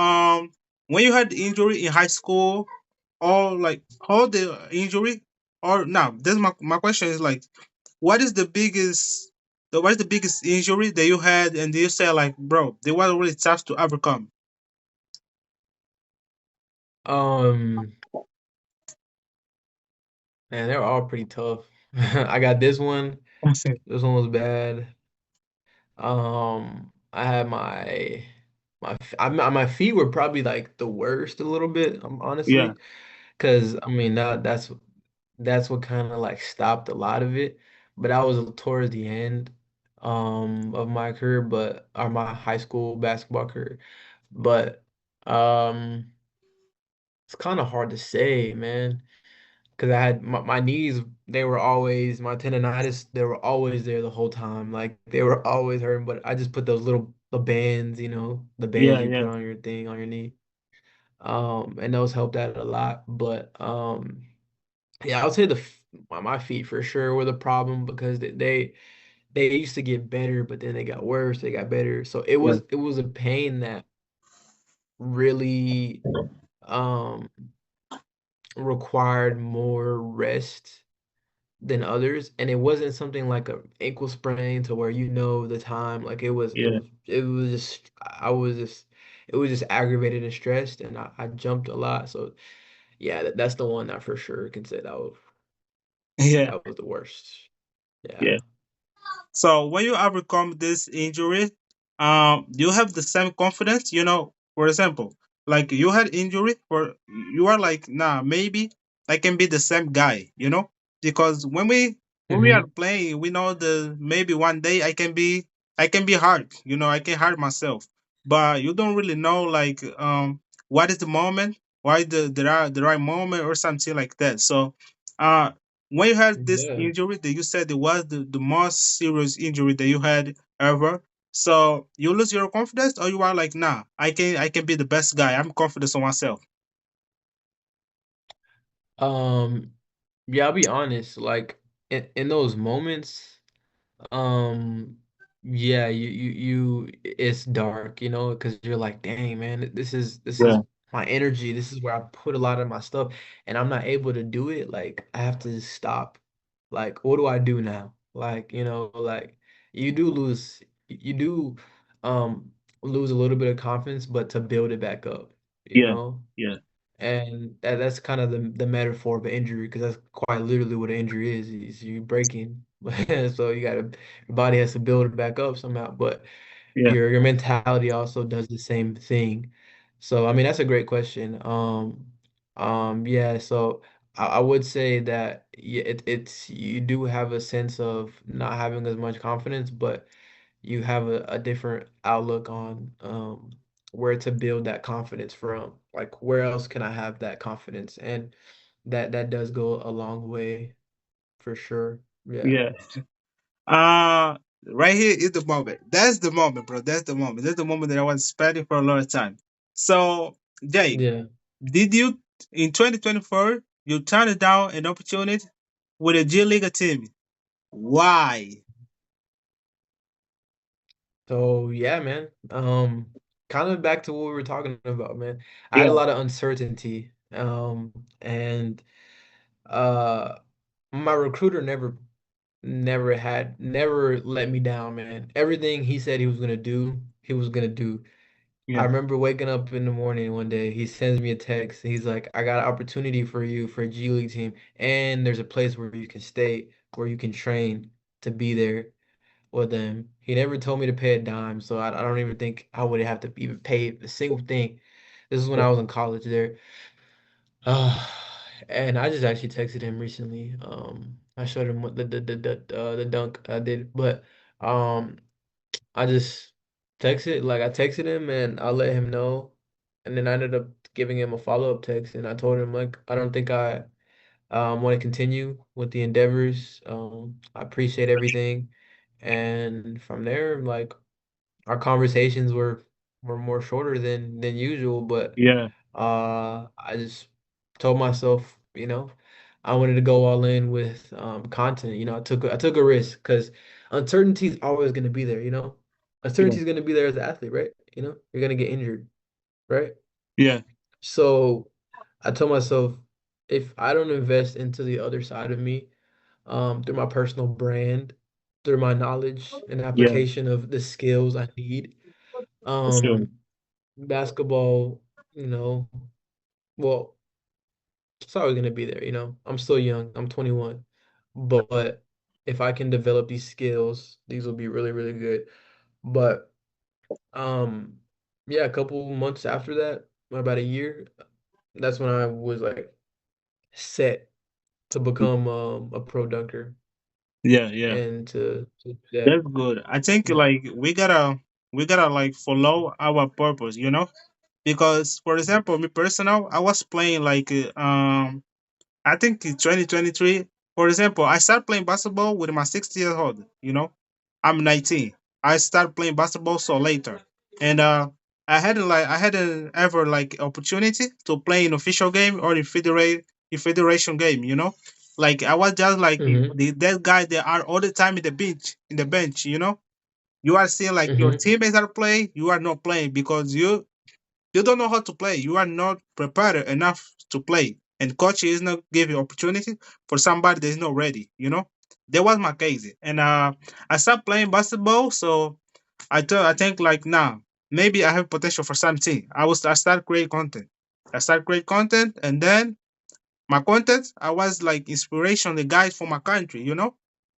when you had injury in high school, or like all the injury, or now, this my question is like, what is the biggest injury that you had and you say like, bro, they were really tough to overcome? Um, Man, they're all pretty tough. I got this one. This one was bad. I had my feet were probably like the worst a little bit, Yeah. honestly, because I mean that's what kind of like stopped a lot of it. But I was towards the end of my career, but or my high school basketball career. But um it's kind of hard to say, man. Because I had my knees, they were always, my tendonitis, they were always there the whole time. Like they were always hurting, but I just put those little the bands, the bands Yeah. you put Yeah. on your thing, on your knee. And those helped out a lot. But yeah, I would say my feet for sure were the problem because they used to get better, but then they got worse, they got better. So Yeah. it was a pain that really um required more rest than others, and it wasn't something like a ankle sprain to where the time. Like it Yeah. was just I was just it was just aggravated and stressed, and I jumped a lot. So yeah, that's the one I for sure can say Yeah, that was the worst. yeah. Yeah. So when you overcome this injury, you have the same confidence. For example, like you had injury, or you are like, nah, maybe I can be the same guy. Because when we are Hmm. playing, we know the maybe one day I can be hard. I can hurt myself, but you don't really know like what is the moment, why the right moment or something like that. So uh when you had this Yeah. injury that you said it was the most serious injury that you had ever, so you lose your confidence, or you are like, nah, I can be the best guy. I'm confident on myself. Um, yeah, I'll be honest, like in those moments, um, yeah, it's dark, because you're like, dang, man, this is Yeah, my energy. This is where I put a lot of my stuff, and I'm not able to do it. Like, I have to just stop. Like, what do I do now? Like, like you do, lose a little bit of confidence, but to build it back up, you yeah, know? yeah, And that's kind of the metaphor of an injury, because that's quite literally what an injury is you breaking. So your body has to build it back up somehow, but yeah, your mentality also does the same thing. So I mean, that's a great question. Yeah, so I would say that, yeah, it's you do have a sense of not having as much confidence, but you have a different outlook on where to build that confidence from. Like, where else can I have that confidence? And that does go a long way for sure. Yeah. yeah. Uh right here is the moment. That's the moment, bro. That's the moment. That's the moment that I was expecting for a lot of time. So, Jake, Yeah. did you in 2024 you turned down an opportunity with a G League team? Why? So yeah, man. Kind of back to what we were talking about, man. I had a Yeah, lot of uncertainty. And uh my recruiter never let me down, man. Everything he said he was gonna do, he was gonna do. I yeah, remember waking up in the morning one day, he sends me a text. He's like, I got an opportunity for you for a G League team, and there's a place where you can stay, where you can train to be there with them. He never told me to pay a dime, so I don't even think I would have to even pay a single thing. This is when yeah, I was in college there. Uh, and I just actually texted him recently. I showed him what the dunk I did, but um, I just I texted him and I let him know, and then I ended up giving him a follow-up text, and I told him, like, I don't think I want to continue with the endeavors. I appreciate everything, and from there, like, our conversations were more shorter than usual, but yeah, I just told myself, I wanted to go all in with content. I took a risk, because uncertainty is always going to be there. yeah, Uncertainty is going to be there as an athlete, right? You're going to get injured, right? yeah, So I told myself, if I don't invest into the other side of me, through my personal brand, through my knowledge and yeah, application of the skills I need, for sure. um, basketball, you know, well, it's always gonna be there. I'm still young. I'm 21, but if I can develop these skills, these will be really, really good. But um, yeah, a couple months after that, about a year, that's when I was like set to become a pro dunker Yeah, yeah. and to do that. That's good. I think Yeah. like we gotta like follow our purpose. Because for example, me personal, I was playing like I think in 2023, for example, I started playing basketball with my 6 years old. I'm 19. I started playing basketball so later, and I hadn't ever like opportunity to play in official game or in federation game. Like I was just like Mm-hmm. that guy that are all the time in the bench. You are seeing like your Mm-hmm. teammates are playing, you are not playing because you don't know how to play. You are not prepared enough to play. And coach is not giving opportunity for somebody that is not ready. That was my case. And I stopped playing basketball, so I think like nah. maybe I have potential for something. I start create content. I start create content, and then my content, I was like inspiration the guys for my country,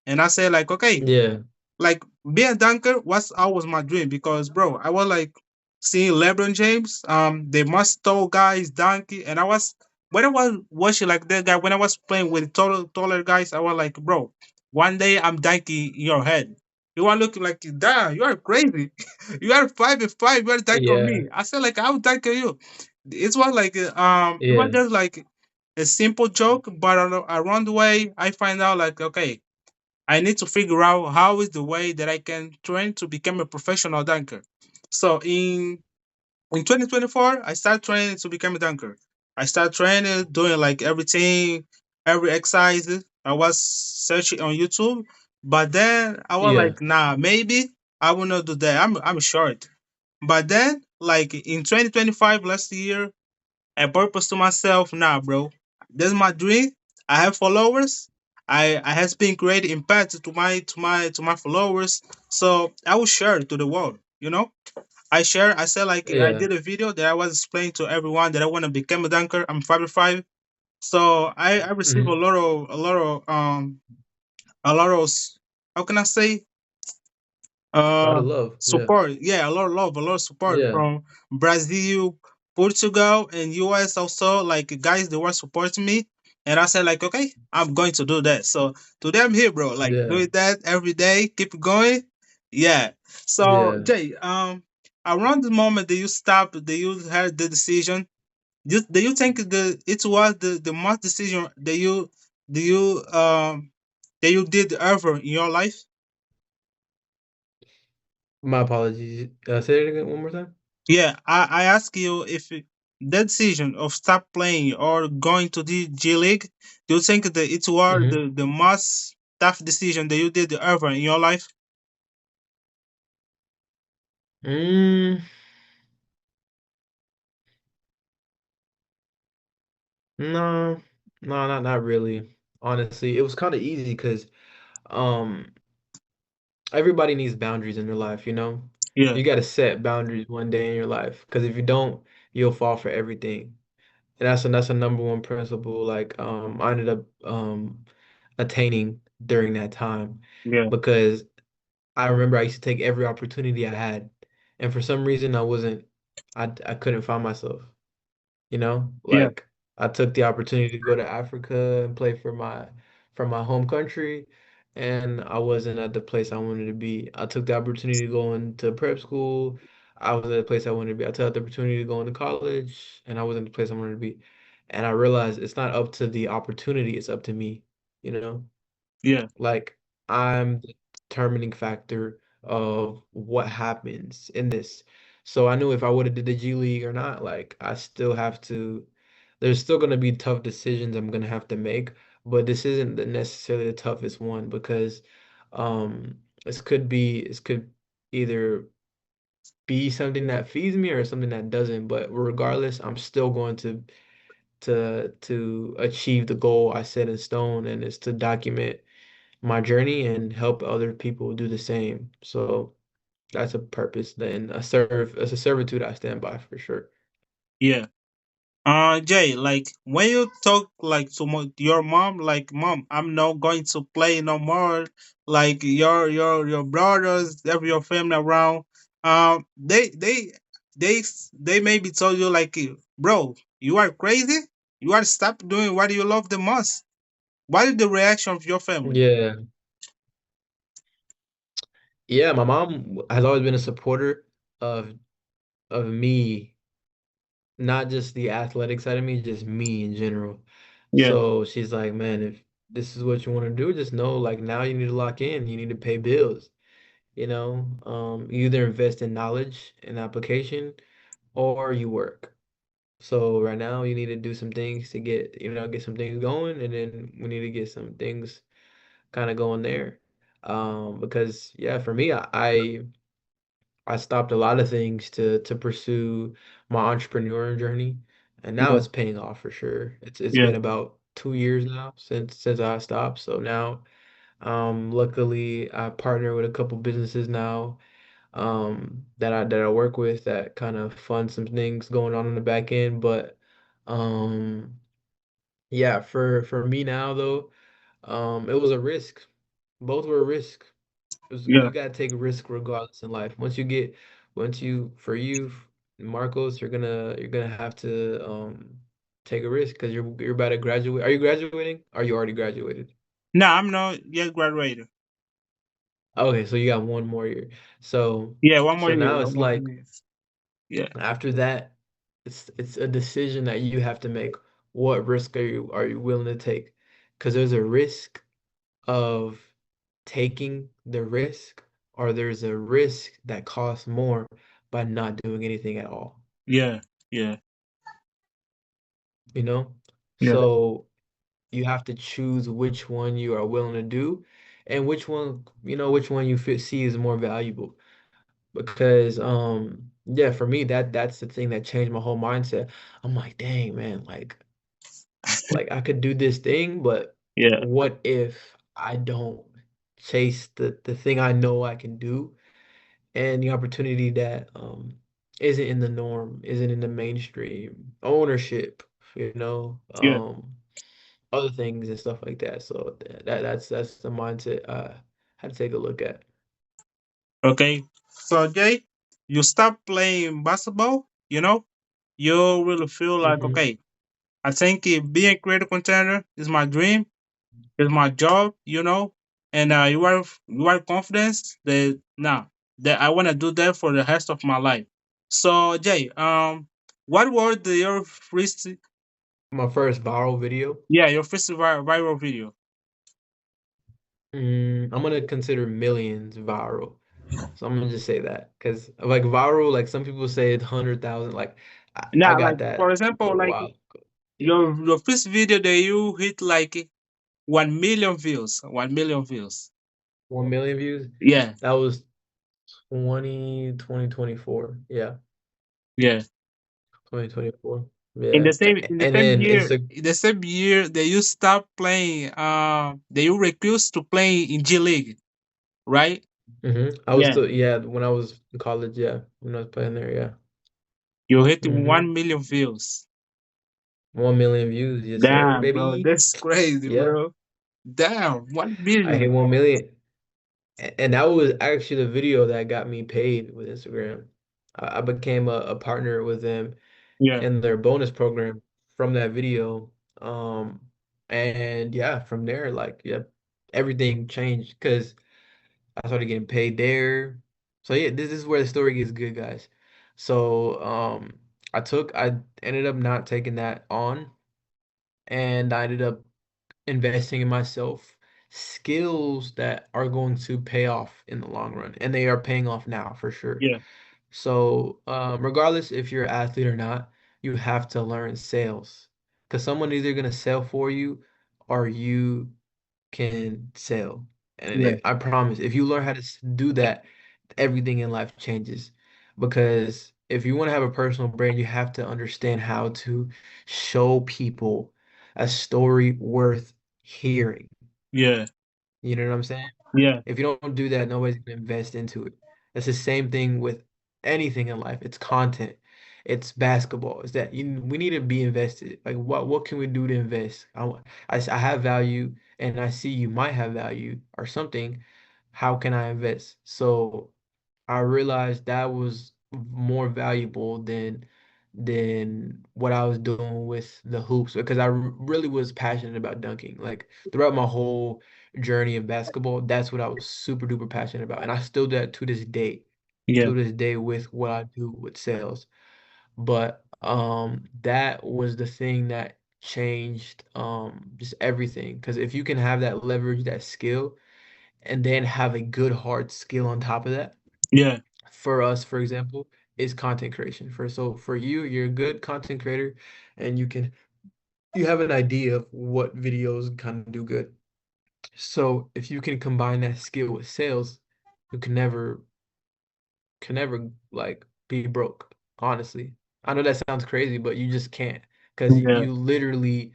And I said like, okay, Yeah. like being a dunker was always my dream because bro, I was like seeing LeBron James, the most tall guys donkey, and I was when I was watching like that guy when I was playing with taller guys, I was like, bro, one day I'm dunking in your head. You are looking like damn, you are crazy. You are 5'5", you are dunking on Yeah. me. I said like I will dunk on you. It was like it was Yeah. just like a simple joke, but around the way I find out like okay, I need to figure out how is the way that I can train to become a professional dunker. So in 2024, I started training to become a dunker. I started training, doing like everything, every exercise. I was searching on YouTube, but then I was Yeah. like, nah, maybe I will not do that. I'm short. But then, like in 2025, last year, I purpose to myself, nah, bro. This is my dream. I have followers. I has been creating impact to my followers. So I will share it to the world. I share. I said like I Yeah. did a video that I was explaining to everyone that I want to become a dunker. I'm 5'5". So I receive Mhm. a lot of how can I say A lot uh, of love. Yeah. support. Yeah, a lot of love, a lot of support Yeah. from Brazil, Portugal, and US also. Like guys, they were supporting me, and I said like, okay, I'm going to do that. So today I'm here, bro. Like Yeah. doing that every day, keep going. Yeah. So Yeah. Jay, around the moment that you stopped, that you had the decision, do you think it was the most decision do you that you did ever in your life? My apologies. Say it again one more time? Yeah, I ask you if that decision of stop playing or going to the G League, do you think that it was Mhm. the most tough decision that you did ever in your life? Mm, no. No, not really. Honestly, it was kinda easy because um, everybody needs boundaries in their life, you know? Yeah, You gotta set boundaries one day in your life because if you don't, you'll fall for everything. And that's a number one principle, like, I ended up, attaining during that time yeah, because I remember I used to take every opportunity I had, and for some reason I couldn't find myself, you know? yeah, Like I took the opportunity to go to Africa and play for my home country, and I wasn't at the place I wanted to be. I took the opportunity to go into prep school. I was at the place I wanted to be. I took the opportunity to go into college, and I wasn't the place I wanted to be. And I realized it's not up to the opportunity, it's up to me, you know? yeah, Like, I'm the determining factor of what happens in this. So I knew if I would've did the G League or not, like, I still have to there's still gonna be tough decisions I'm gonna have to make, but this isn't the necessarily the toughest one because, this could either be something that feeds me or something that doesn't, but regardless, I'm still going to achieve the goal I set in stone, and it's to document my journey and help other people do the same. So that's a purpose then that's a servitude I stand by for sure. yeah. Jay, like when you talk like to your mom, like mom, I'm not going to play no more. Like your brothers, every your family around, they maybe told you like, bro, you are crazy. You are stop doing what you love the most. What is the reaction of your family? Yeah. Yeah, my mom has always been a supporter of me, not just the athletic side of me, just me in general. Yeah, So she's like, man, if this is what you want to do, just know like now you need to lock in, you need to pay bills, you know? You either invest in knowledge and application or you work. So right now you need to do some things to get some things going, and then we need to get some things kind of going there. Because yeah, for me, I stopped a lot of things to pursue my entrepreneur journey, and now yeah, it's paying off for sure. It's yeah, been about 2 years now since I stopped. So now, luckily, I partner with a couple businesses now. that I work with that kind of fund some things going on in the back end. But um, yeah, for me now though, it was a risk. Both were a risk. Yeah. You gotta take a risk regardless in life. Once you, for you, Marcos, you're gonna have to take a risk because you're about to graduate. Are you graduating? Are you already graduated? No, I'm not yet graduated. Okay, so you got one more year. So Yeah, one more so year. now One it's more like year. Yeah. after that, it's a decision that you have to make. What risk are you willing to take? Because there's a risk of taking the risk, or there's a risk that costs more by not doing anything at all, Yeah. Yeah. you know? Yeah. So you have to choose which one you are willing to do and which one you see is more valuable. Because yeah, for me that's the thing that changed my whole mindset. I'm like, dang man, like I could do this thing, but Yeah. what if I don't chase the thing I know I can do and the opportunity that isn't in the norm, isn't in the mainstream, ownership, you know, Yeah. other things and stuff like that. So that's the mindset I had to take a look at. Okay. So Jay, you stop playing basketball, you really feel like, Hmm. okay, I think being creative contender is my dream, is my job, and you are confident that now that I want to do that for the rest of my life. So Jay, what were your first, My first viral video. yeah, your first viral video? I'm gonna consider millions viral. So I'm gonna just say that because like viral, like some people say it's 100,000. Like I Now, got like for that a example, like while ago. Yeah, your first video that you hit like 1 million views, 1 million views. 1 million views. Yeah, That was 2024. Yeah, yeah. 2024. In Yeah, the and then Insta. same year that you stop playing, that you refused to play in G League, right? I was Yeah, still, yeah, when I was in college. Yeah, when I was playing there. Yeah. you hit hmm 1 million views. 1 million views. Yes, sir, Damn, bro, baby. that's crazy, Yeah, bro. Damn, one I hit million. 1 million. And that was actually the video that got me paid with Instagram. I became a partner with them Yeah, in their bonus program from that video. Um, and yeah, from there, like, yeah, everything changed because I started getting paid there. So yeah, this is where the story gets good, guys. So I ended up not taking that on, and I ended up investing in myself, skills that are going to pay off in the long run, and they are paying off now for sure. yeah, So, regardless if you're an athlete or not, you have to learn sales because someone either gonna sell for you or you can sell. And yeah, I promise, if you learn how to do that, everything in life changes. Because if you want to have a personal brand, you have to understand how to show people a story worth hearing. yeah, You know what I'm saying? yeah, If you don't do that, nobody's gonna invest into it. It's the same thing with anything in life. It's content. It's basketball. It's that we need to be invested. Like what can we do to invest? I have value and I see you might have value or something. How can I invest? So I realized that was more valuable than what I was doing with the hoops because really was passionate about dunking. Like throughout my whole journey of basketball, that's what I was super duper passionate about. And I still do that yeah, to this day with what I do with sales. But that was the thing that changed just everything. Because if you can have that leverage, that skill, and then have a good hard skill on top of that, yeah, for us, for example, is content creation. For you, you're a good content creator and you have an idea of what videos kind of do good. So if you can combine that skill with sales, you can never like be broke, honestly. I know that sounds crazy, but you just can't because yeah, you literally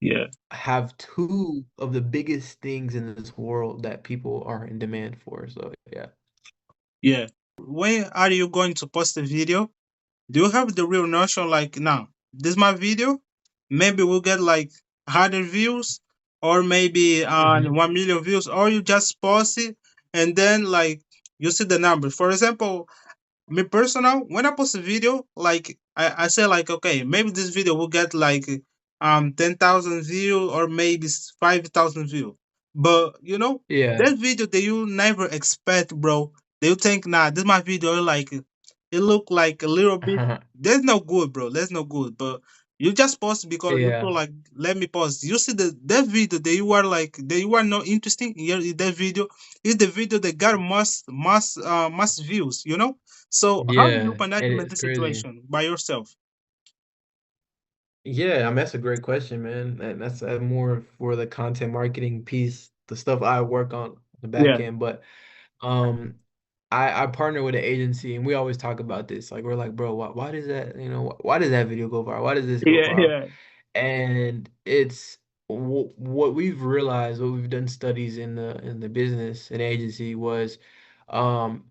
yeah, have two of the biggest things in this world that people are in demand for. So yeah. yeah. when are you going to post a video? Do you have the real notion like now? This my video. Maybe we'll get like 100 views, or maybe Mhm. 1 million views, or you just post it and then like you see the numbers. For example, me personal, when I post a video, like I say like okay, maybe this video will get like 10,000 view or maybe 5,000 view. But Yeah. that video that you never expect, bro. They think nah, this my video like it look like a little bit. That's no good, bro. That's no good. But you just post because you feel Yeah. like let me post. You see that video that you are like that you are not interesting. Here that video is the video that got most views. So how do you Yeah, and management it's the crazy. situation by yourself? Yeah, I mean, that's a great question, man. And that's more for the content marketing piece, the stuff I work on the back Yeah, end. But um, I partner with an agency, and we always talk about this. Like, we're like, bro, why does that, why does that video go viral? Why does this go yeah, viral? yeah, And it's what we've realized, what we've done studies in the business and agency was,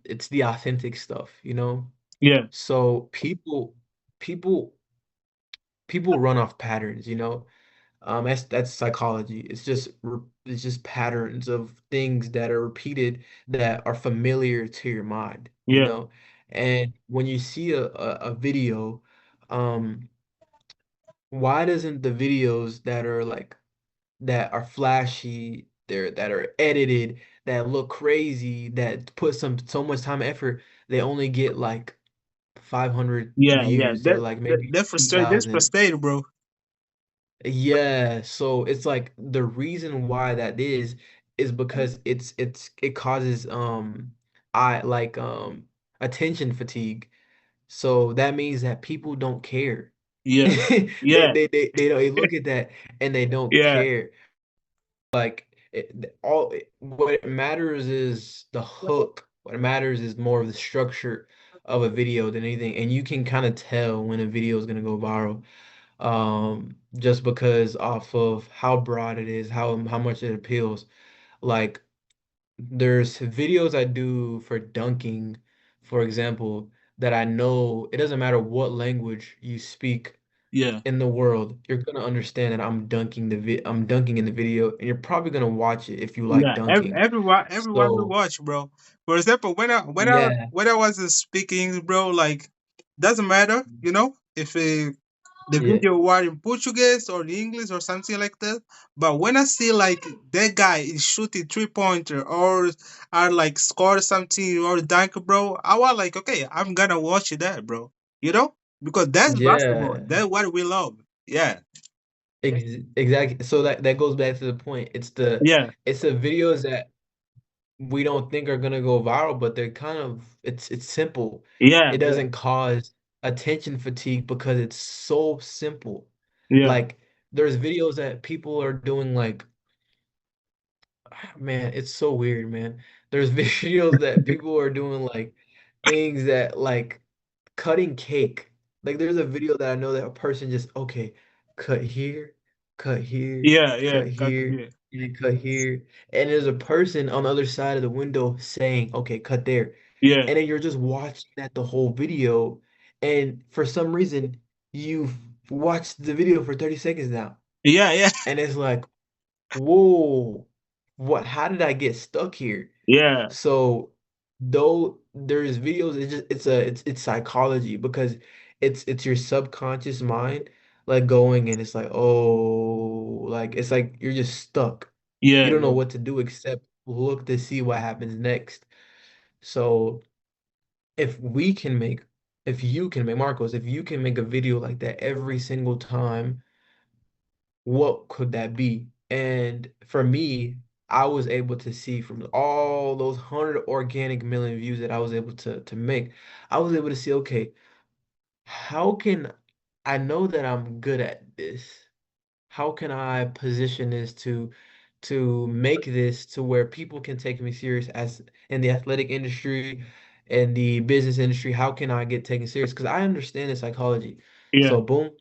it's the authentic stuff, you know? yeah, So people people run off patterns, you know? That's psychology. It's just patterns of things that are repeated that are familiar to your mind, you yeah, know? And when you see a video, um, why doesn't the videos that are flashy, that are edited, that look crazy, that put so much time and effort, they only get like 500 yeah, yeah. views or like maybe That frustrated. That's 2,000. frustrated, bro. Yeah, so it's like the reason why that is because it causes I like attention fatigue. So that means that people don't care. Yeah, They yeah, they they they, don't, they look at that and they don't yeah, care. Like what matters is the hook. What matters is more of the structure of a video than anything. And you can kind of tell when a video is gonna go viral, just because off of how broad it is, how much it appeals. Like there's videos I do for dunking, for example, that I know it doesn't matter what language you speak yeah. in the world, you're gonna understand that I'm dunking in the video, and you're probably gonna watch it if you like Yeah, dunking. everyone will So watch, bro. For example, yeah, when I was speaking, bro, like doesn't matter, if the yeah, video was in Portuguese or in English or something like that. But when I see like that guy is shooting 3 pointer or are like score something or dunk, bro, I was like, okay, I'm gonna watch that, bro. Because that's basketball. yeah, That's what we love. Yeah, exactly. So that goes back to the point. yeah, It's the videos that we don't think are gonna go viral, but they're kind of it's simple. yeah, It yeah, doesn't cause attention fatigue because it's so simple. yeah, Like there's videos that people are doing like, man, it's so weird, man. There's videos that people are doing like things that like cutting cake. Like there's a video that I know that a person just okay, cut here, cut here, yeah, yeah. cut Got to here, hear. and then cut here. And there's a person on the other side of the window saying, okay, cut there. Yeah, And then you're just watching that the whole video. And for some reason, you've watched the video for 30 seconds now. yeah, yeah, And it's like, whoa, how did I get stuck here? yeah, So though there's videos, it's psychology because it's your subconscious mind like going and it's like, oh, like it's like you're just stuck. You yeah, don't know yeah, what to do except look to see what happens next. So if we can make if you can make Marcos, if you can make a video like that every single time, what could that be? And for me, I was able to see from all those 100 organic million views that I was able to make, I was able to see, okay, how can I know that I'm good at this? How can I position this to make this to where people can take me serious as in the athletic industry and the business industry? How can I get taken serious? Because I understand the psychology. yeah, So boom,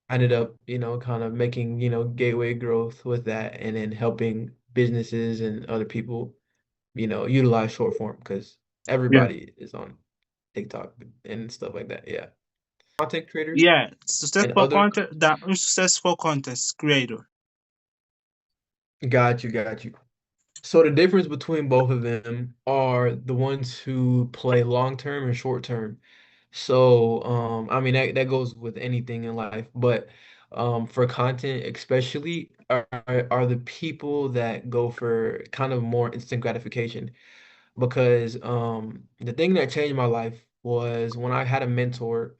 I ended up, kind of making, gateway growth with that and then helping businesses and other people, utilize short form because Yeah. Everybody is on TikTok and stuff like that. Yeah. Content creators Yeah. and Successful other content, the unsuccessful content creator. got you. So the difference between both of them are the ones who play long term and short term. So I mean that goes with anything in life, but for content especially are the people that go for kind of more instant gratification because the thing that changed my life was when I had a mentor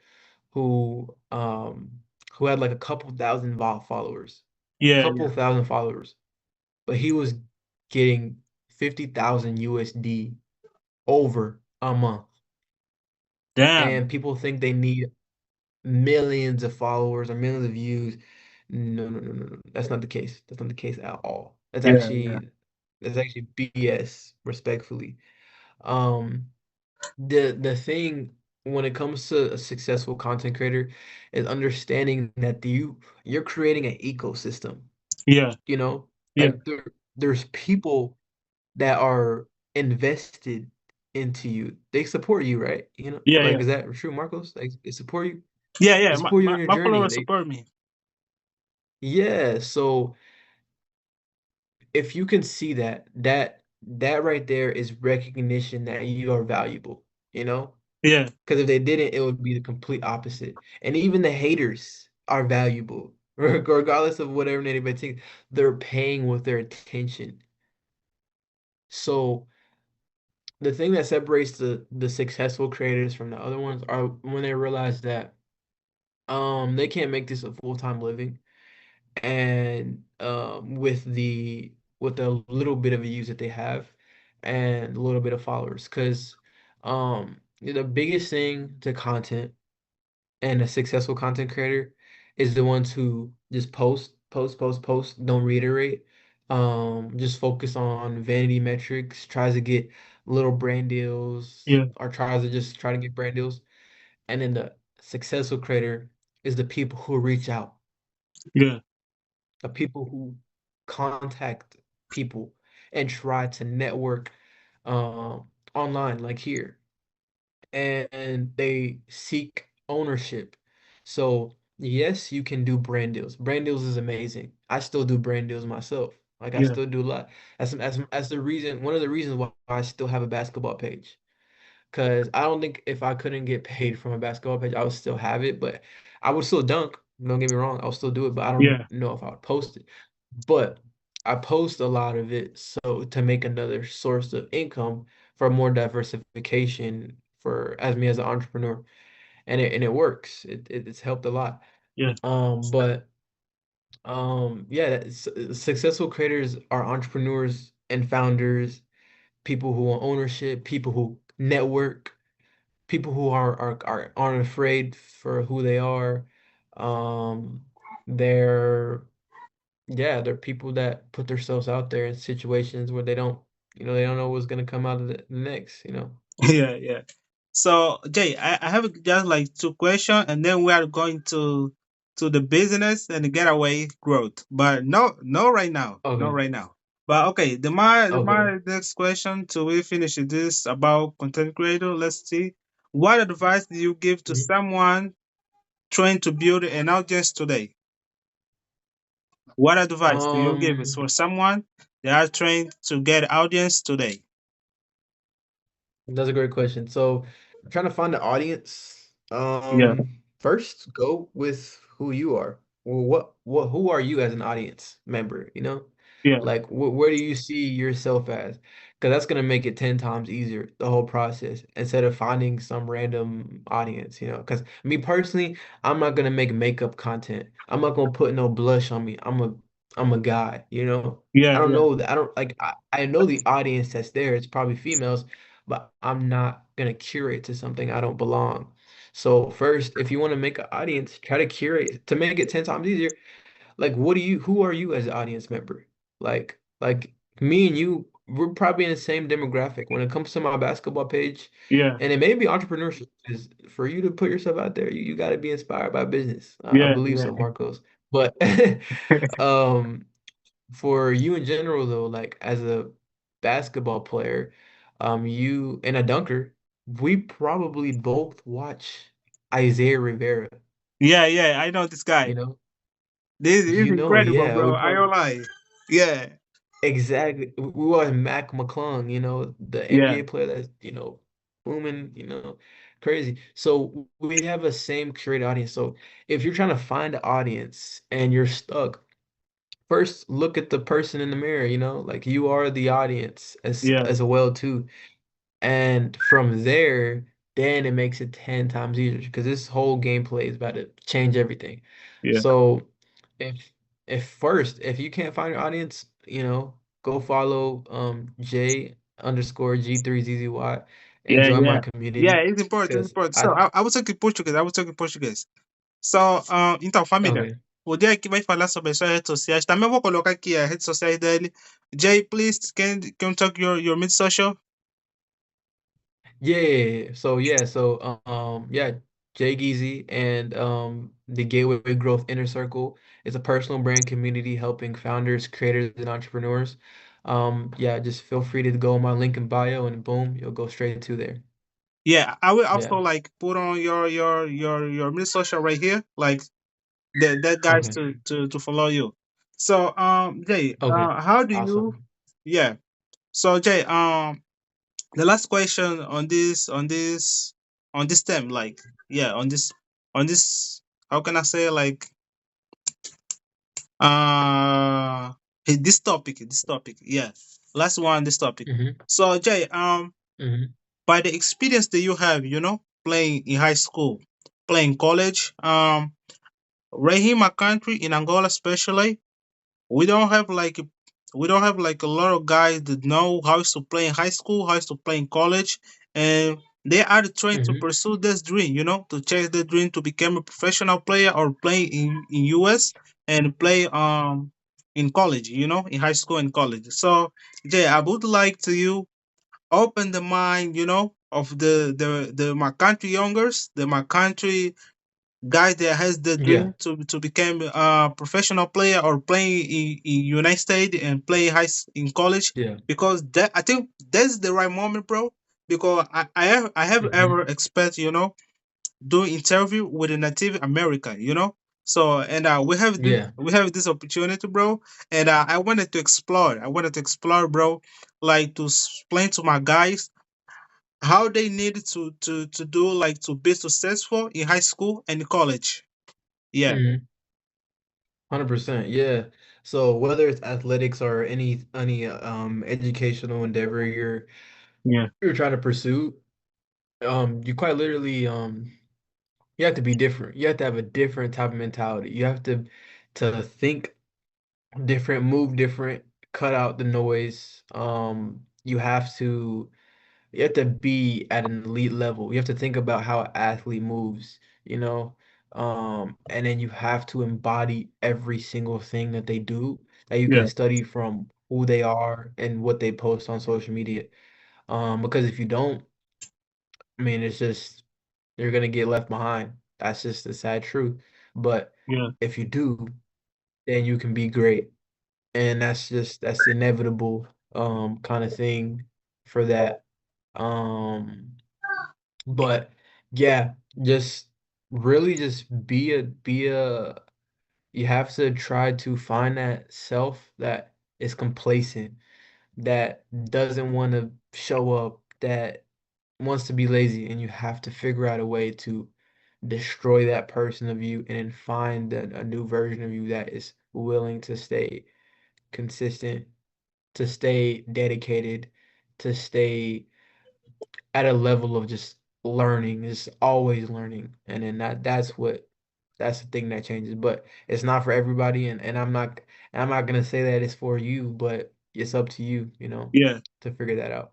who um who had like a couple thousand followers, Yeah. couple Yeah. thousand followers, but he was getting 50,000 USD over a month. Damn. And people think they need millions of followers or millions of views. No, no, no, no, no. That's not the case. That's not the case at all. Yeah. Yeah. That's actually BS, respectfully. Um, the thing when it comes to a successful content creator is understanding that you're creating an ecosystem, Yeah. you know? Yeah. Like there's people that are invested into you. They support you, right? You know, Yeah. like Yeah. is that true, Marcos? Like they support you. Yeah. They Yeah. support you on your My journey. followers They support me. yeah. So if you can see that right there is recognition that you are valuable, you know? Yeah. Because if they didn't, it would be the complete opposite. And even the haters are valuable, regardless of whatever anybody thinks. They're paying with their attention. So the thing that separates the successful creators from the other ones are when they realize that they can't make this a full-time living and with the little bit of views that they have and a little bit of followers because the biggest thing to content and a successful content creator is the ones who just post, don't reiterate. Just focus on vanity metrics, tries to get little brand deals, Yeah. or tries to just try to get brand deals. And then the successful creator is the people who reach out, Yeah. the people who contact people and try to network online, like here and they seek ownership. So yes, you can do brand deals. Brand deals is amazing. I still do brand deals myself. Like I Yeah. still do a lot. That's the reason. One of the reasons why I still have a basketball page. Because I don't think if I couldn't get paid from a basketball page, I would still have it. But I would still dunk. Don't get me wrong. I'll still do it. But I don't Yeah. know if I would post it. But I post a lot of it so to make another source of income for more diversification for as me as an entrepreneur. And it works. It's helped a lot. Yeah. But yeah, successful creators are entrepreneurs and founders, people who want ownership, people who network, people who aren't afraid for who they are. Um, they're yeah, they're people that put themselves out there in situations where they don't know what's gonna come out of the next, you know. Yeah. Yeah. So Jay, I have just like two questions, and then we are going to the business and the getaway growth. But no, right now, not Okay. right now. But okay, Okay. my next question to we finish this about content creator. Let's see, what advice do you give to Mhm. someone trying to build an audience today? What advice do you give is Um, for someone that are trying to get audience today? that's a great question. So, trying to find the audience. Yeah, First, go with who you are. Well, who are you as an audience member? You know, yeah, like where do you see yourself as? Because that's gonna make it 10 times easier, the whole process, instead of finding some random audience. You know, because me personally, I'm not gonna make makeup content. I'm not gonna put no blush on me. I'm a guy. You know, I yeah, don't yeah, know. I don't like. I know the audience that's there. It's probably females but I'm not gonna curate to something I don't belong. So first, if you want to make an audience, try to curate to make it 10 times easier. Like, who are you as an audience member? Like me and you, we're probably in the same demographic when it comes to my basketball page, yeah, and it may be entrepreneurship. Is for you to put yourself out there, you got to be inspired by business. I yeah, believe yeah, so, Marcos. But um, for you in general, though, like as a basketball player. You and a dunker, we probably both watch Isaiah Rivera, Yeah, yeah, I know this you guy. know? This is You know, incredible, yeah, we bro. I don't probably lie. Yeah, exactly. We watch Mac McClung, the yeah, NBA player that's, booming, crazy. So we have a same curated audience. So if you're trying to find an audience and you're stuck, first look at the person in the mirror, like you are the audience yeah, as well too. And from there, then it makes it 10 times easier because this whole gameplay is about to change everything. yeah, So if if you can't find your audience, go follow J underscore G3ZZY and yeah, join my yeah. Yeah, community it's important, it's because important. So, I I was talking Português, I was talking Português. So, então, família, okay. o dia aqui vai falar sobre as suas redes sociais. Também vou colocar aqui as redes sociais dele. Jay, please, can you talk your mid social? Yeah. So Jay Gêzzy and the Gateway Growth Inner Circle is a personal brand community helping founders, creators, and entrepreneurs. Yeah, just feel free to go on my link in bio and boom, you'll go straight to there. Yeah, I will also Yeah. like put on your mid social right here, like that guys Okay. to follow you. So, Jay, Okay. how do you? Awesome. Yeah. So, Jay, the last question on this theme, like, yeah, on this, how can I say, like, uh this topic, yeah, last one, this topic. Mm-hmm. So, Jay, Mm-hmm. by the experience that you have, playing in high school, playing college, right here in my country, in Angola especially, we don't have like a lot of guys that know how to play in high school, how to play in college, and they are trying to Mm-hmm. pursue this dream, to chase the dream to become a professional player or play in US and play in college, in high school and college. So, Jay, I would like to you open the mind, of the my country youngers, the my country guy that has the Yeah. dream to become a professional player or playing in United States and play in college, Yeah. because that I think that's the right moment, bro. Because I have Mm-hmm. ever expect, doing interview with a Native American, so, and Yeah. we have this opportunity, bro, and I wanted to explore, bro, like to explain to my guys how they needed to do, like, to be successful in high school and college. Yeah, Mm-hmm. 100%. Yeah. So whether it's athletics or any educational endeavor yeah, you're trying to pursue, you quite literally you have to be different. You have to have a different type of mentality. You have to think different, move different, cut out the noise. You have to be at an elite level. You have to think about how an athlete moves, and then you have to embody every single thing that they do that you yeah, can study from who they are and what they post on social media. Because if you don't, I mean, it's just you're gonna get left behind. That's just the sad truth. But yeah, if you do, then you can be great. And that's the inevitable kind of thing for that. Um but yeah, just really just be a you have to try to find that self that is complacent, that doesn't want to show up, that wants to be lazy, and you have to figure out a way to destroy that person of you and then find a new version of you that is willing to stay consistent, to stay dedicated, to stay at a level of just learning, just always learning. And then that's the thing that changes. But it's not for everybody and I'm not gonna say that it's for you, but it's up to you, yeah. to figure that out.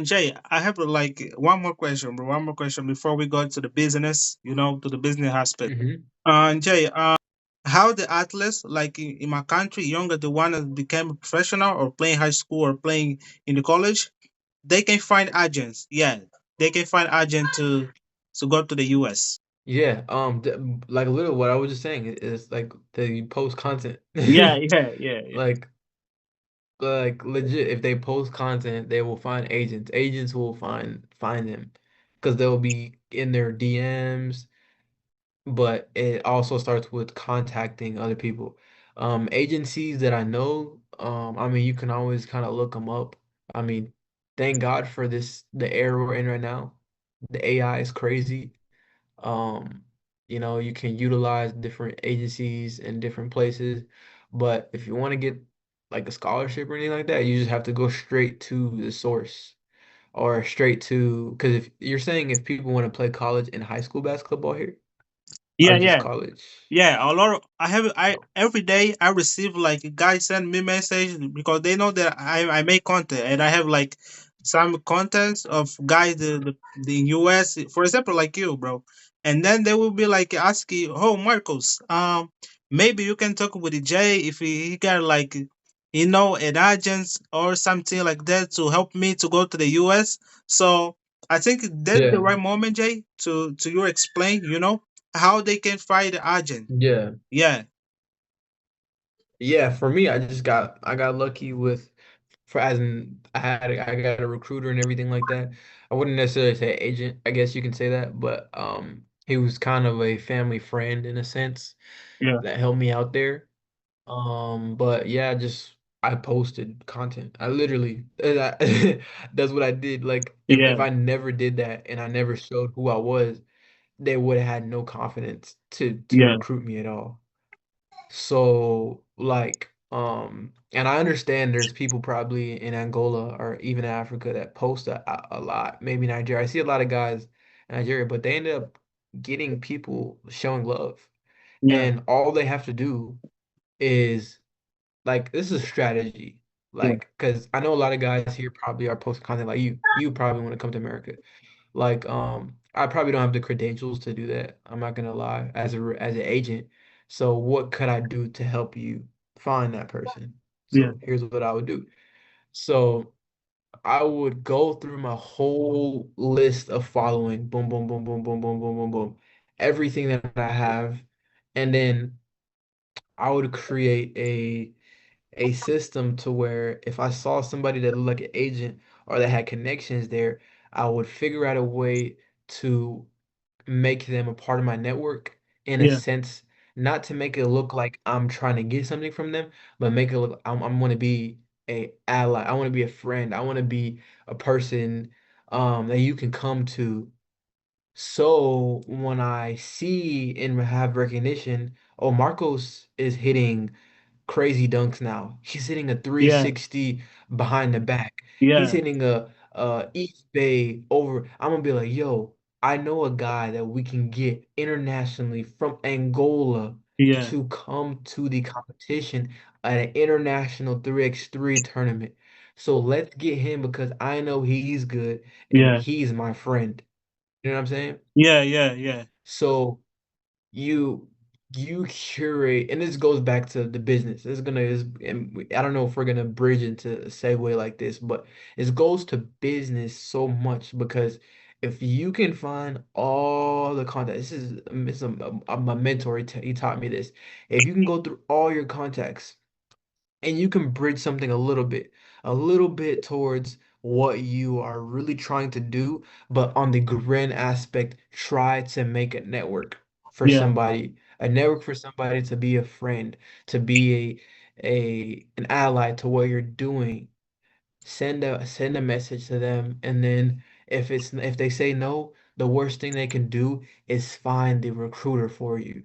Jay, I have like one more question, bro. One more question before we go to the business, to the business aspect. Hmm. Jay, how the athletes, like in my country, younger, the one that became a professional or playing high school or playing in the college, they can find agents. Yeah, they can find agent to go to the US. Yeah, like a little what I was just saying is like the post content. Yeah, yeah, yeah, yeah, Like like legit, if they post content, they will find agents. Agents will find them because they'll be in their DMs, but it also starts with contacting other people. Agencies that I know, I mean, you can always kind of look them up. I mean, thank God for the era we're in right now. The AI is crazy. Um, you can utilize different agencies in different places, but if you want to get like a scholarship or anything like that, you just have to go straight to the source or straight to, because if you're saying if people want to play college and high school basketball here or Yeah, just yeah. college. Yeah, a lot of I Oh, every day I receive like guys send me message because they know that I make content and I have like some contacts of guys the US, for example, like you, bro. And then they will be like asking, oh Marcos, maybe you can talk with Jay if he got like an agent or something like that to help me to go to the US. So I think that's the yeah, right moment, Jay, to you explain, how they can find the agent. yeah. Yeah, Yeah, for me, I got lucky with for as in I got a recruiter and everything like that. I wouldn't necessarily say agent, I guess you can say that, but he was kind of a family friend in a sense yeah, that helped me out there. But yeah, just I posted content. I literally that's what I did. Like if yeah, I never did that and I never showed who I was, they would have had no confidence to yeah, recruit me at all. So like and I understand there's people probably in Angola or even Africa that post a lot, maybe Nigeria. I see a lot of guys in Nigeria, but they end up getting people showing love. yeah, And all they have to do is like this is a strategy. yeah, Like, because I know a lot of guys here probably are posting content like you. You probably want to come to America. Like, I probably don't have the credentials to do that. I'm not gonna lie, as an agent. So what could I do to help you find that person? yeah, So here's what I would do. So I would go through my whole list of following, boom, boom, boom, boom, boom, boom, boom, boom, boom, everything that I have, and then I would create a system to where if I saw somebody that looked like an agent or that had connections there, I would figure out a way to make them a part of my network in a yeah, sense, not to make it look like I'm trying to get something from them, but make it look I'm going to be a ally. I want to be a friend. I want to be a person that you can come to. So when I see and have recognition, oh, Marcos is hitting crazy dunks now. He's hitting a yeah, 360 behind the back. He's yeah, hitting a East Bay over. I'm gonna be like, yo, I know a guy that we can get internationally from Angola yeah, to come to the competition at an international 3x3 tournament. So let's get him because I know he's good and yeah, he's my friend. You know what I'm saying? yeah, yeah, yeah, So you you curate, and this goes back to the business. And I don't know if we're gonna bridge into a segue like this, but it goes to business so much because if you can find all the contact, this is my mentor. He taught me this. If you can go through all your contacts and you can bridge something a little bit towards what you are really trying to do, but on the grand aspect, try to make yeah, a network for somebody to be a friend, to be a an ally to what you're doing. Send a message to them, and then if they say no, the worst thing they can do is find the recruiter for you,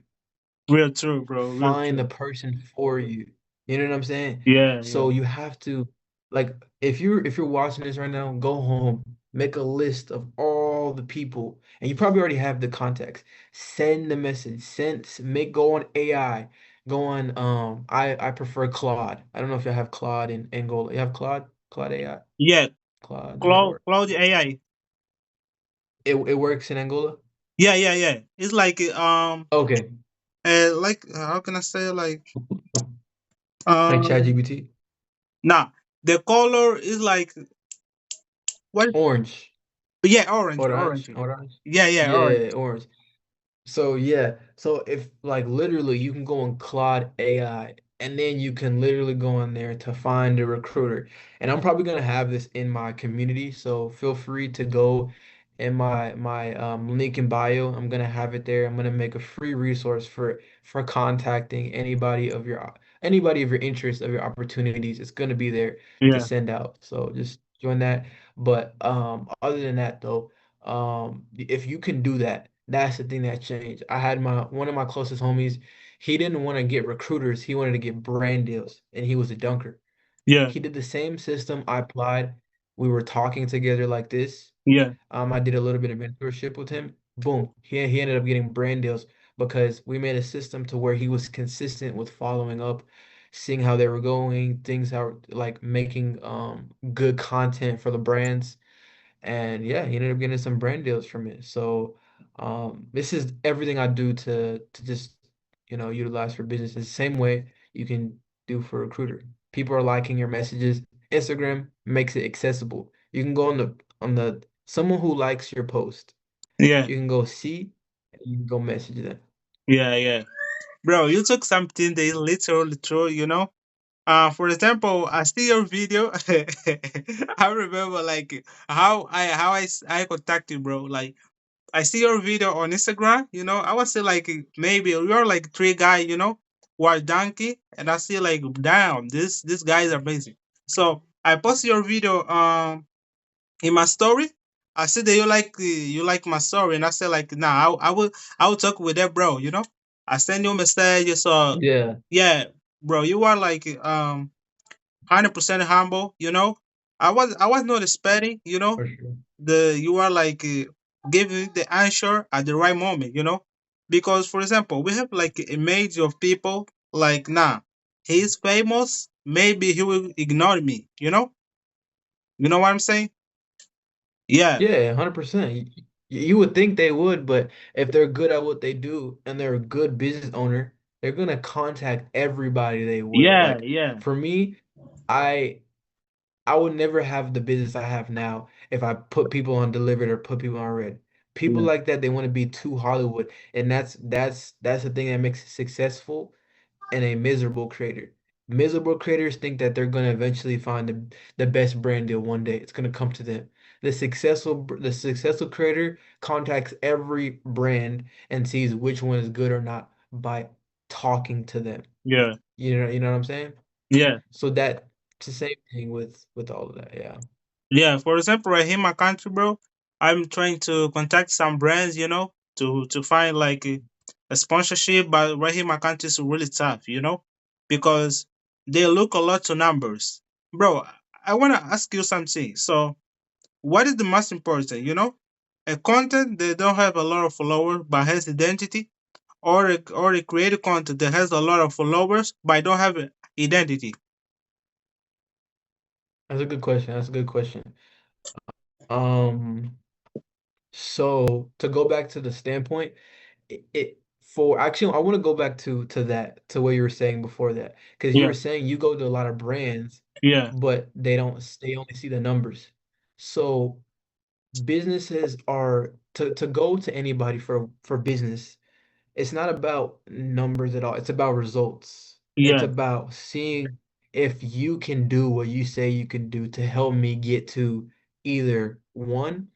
real true, bro, real find the true. person for you. You know what I'm saying? Yeah, yeah, So you have to like if you're watching this right now, go home, make a list of all the people, and you probably already have the contacts. Send the message, go on AI, go on I prefer Claude. I don't know if you have Claude in Angola. You have Claude AI, yeah. Claude the network. Cloud AI. It works in Angola? Yeah, yeah, yeah. It's like Okay. how can I say, like Like um ChatGPT? nah, the color is like what? Orange. Yeah, orange, orange. Orange. Orange. Yeah, yeah, orange. Yeah, orange. So yeah, so if like literally you can go on Claude AI and then you can literally go in there to find a recruiter. And I'm probably gonna have this in my community, so feel free to go in my link in bio. I'm gonna have it there. I'm gonna make a free resource for contacting anybody of your interest, of your opportunities. It's gonna be there to Yeah, send out. So just join that. But other than that though, if you can do that, that's the thing that changed. I had my one of my closest homies, he didn't want to get recruiters, he wanted to get brand deals, and he was a dunker. yeah, He did the same system I applied. We were talking together like this. yeah, I did a little bit of mentorship with him. Boom. He ended up getting brand deals because we made a system to where he was consistent with following up, seeing how they were going, things how like making good content for the brands. And yeah, he ended up getting some brand deals from it. So this is everything I do to just utilize for business. The same way you can do for a recruiter. People are liking your messages. Instagram makes it accessible. You can go on the someone who likes your post. yeah, You can go see and you can go message them. yeah, yeah. Bro, you took something that is literally true, you know? For example, I see your video. I remember like how I contact you, bro. Like I see your video on Instagram. You know, I was say like maybe you're like three guy. You know, who are donkey, and I see like damn, this guy is amazing. So I post your video in my story. I see that you like my story, and I say like nah, I will talk with that bro. You know, I send you a message. So Yeah, yeah, bro, you are like 100% humble. You know, I was not expecting. You know, for sure. the you are like giving the answer at the right moment. You know, because for example, we have like image of people like nah, he's famous. Maybe he will ignore me. You know what I'm saying? Yeah, Yeah, 100%. You would think they would, but if they're good at what they do and they're a good business owner, they're gonna contact everybody they will. yeah, Like yeah, for me, I I would never have the business I have now if I put people on delivered or put people on read. People yeah, like that, they want to be too Hollywood, and that's the thing that makes it successful and a miserable creator. Miserable creators think that they're going to eventually find the best brand deal one day. It's going to come to them. The successful creator contacts every brand and sees which one is good or not by talking to them. yeah, You know what I'm saying? yeah, So that it's the same thing with all of that. Yeah. yeah. For example, right here in my country, bro, I'm trying to contact some brands, to find like a sponsorship, but right here in my country is really tough, because they look a lot to numbers, bro. I want to ask you something. So, what is the most important? A content that don't have a lot of followers but has identity, or a creative content that has a lot of followers but don't have a identity. That's a good question. That's a good question. Um, so to go back to the standpoint, it for actually I want to go back to that to what you were saying before that because you Yeah, were saying you go to a lot of brands, yeah, but they only see the numbers. So businesses are to go to anybody for business. It's not about numbers at all. It's about results. It's yeah, about seeing if you can do what you say you can do to help me get to either one,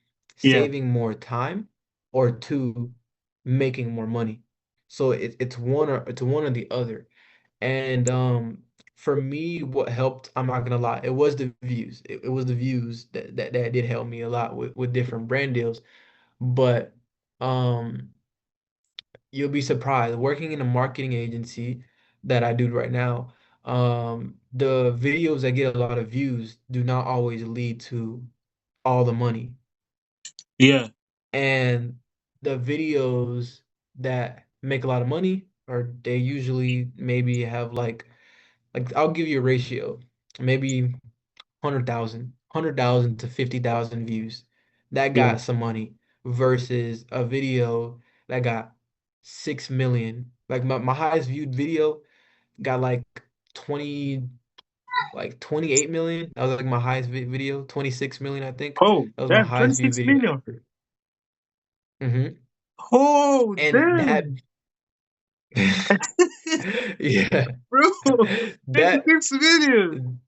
yeah, saving more time, or two, making more money. So it's one or the other. And for me, what helped, I'm not gonna lie, it was the views. It was the views that did help me a lot with different brand deals. But um you'll be surprised. Working in a marketing agency that I do right now, the videos that get a lot of views do not always lead to all the money. yeah. And the videos that make a lot of money, or they usually maybe have like I'll give you a ratio, maybe 100,000 to 50,000 views. That Yeah. got some money versus a video that got 6 million. Like my highest viewed video got 20, like 28 million. That was like my highest video, 26 million, I think. Oh, That was my damn, highest viewed 26 video million. ever. hmm Oh, And that damn. Yeah. Bro, That 86 million.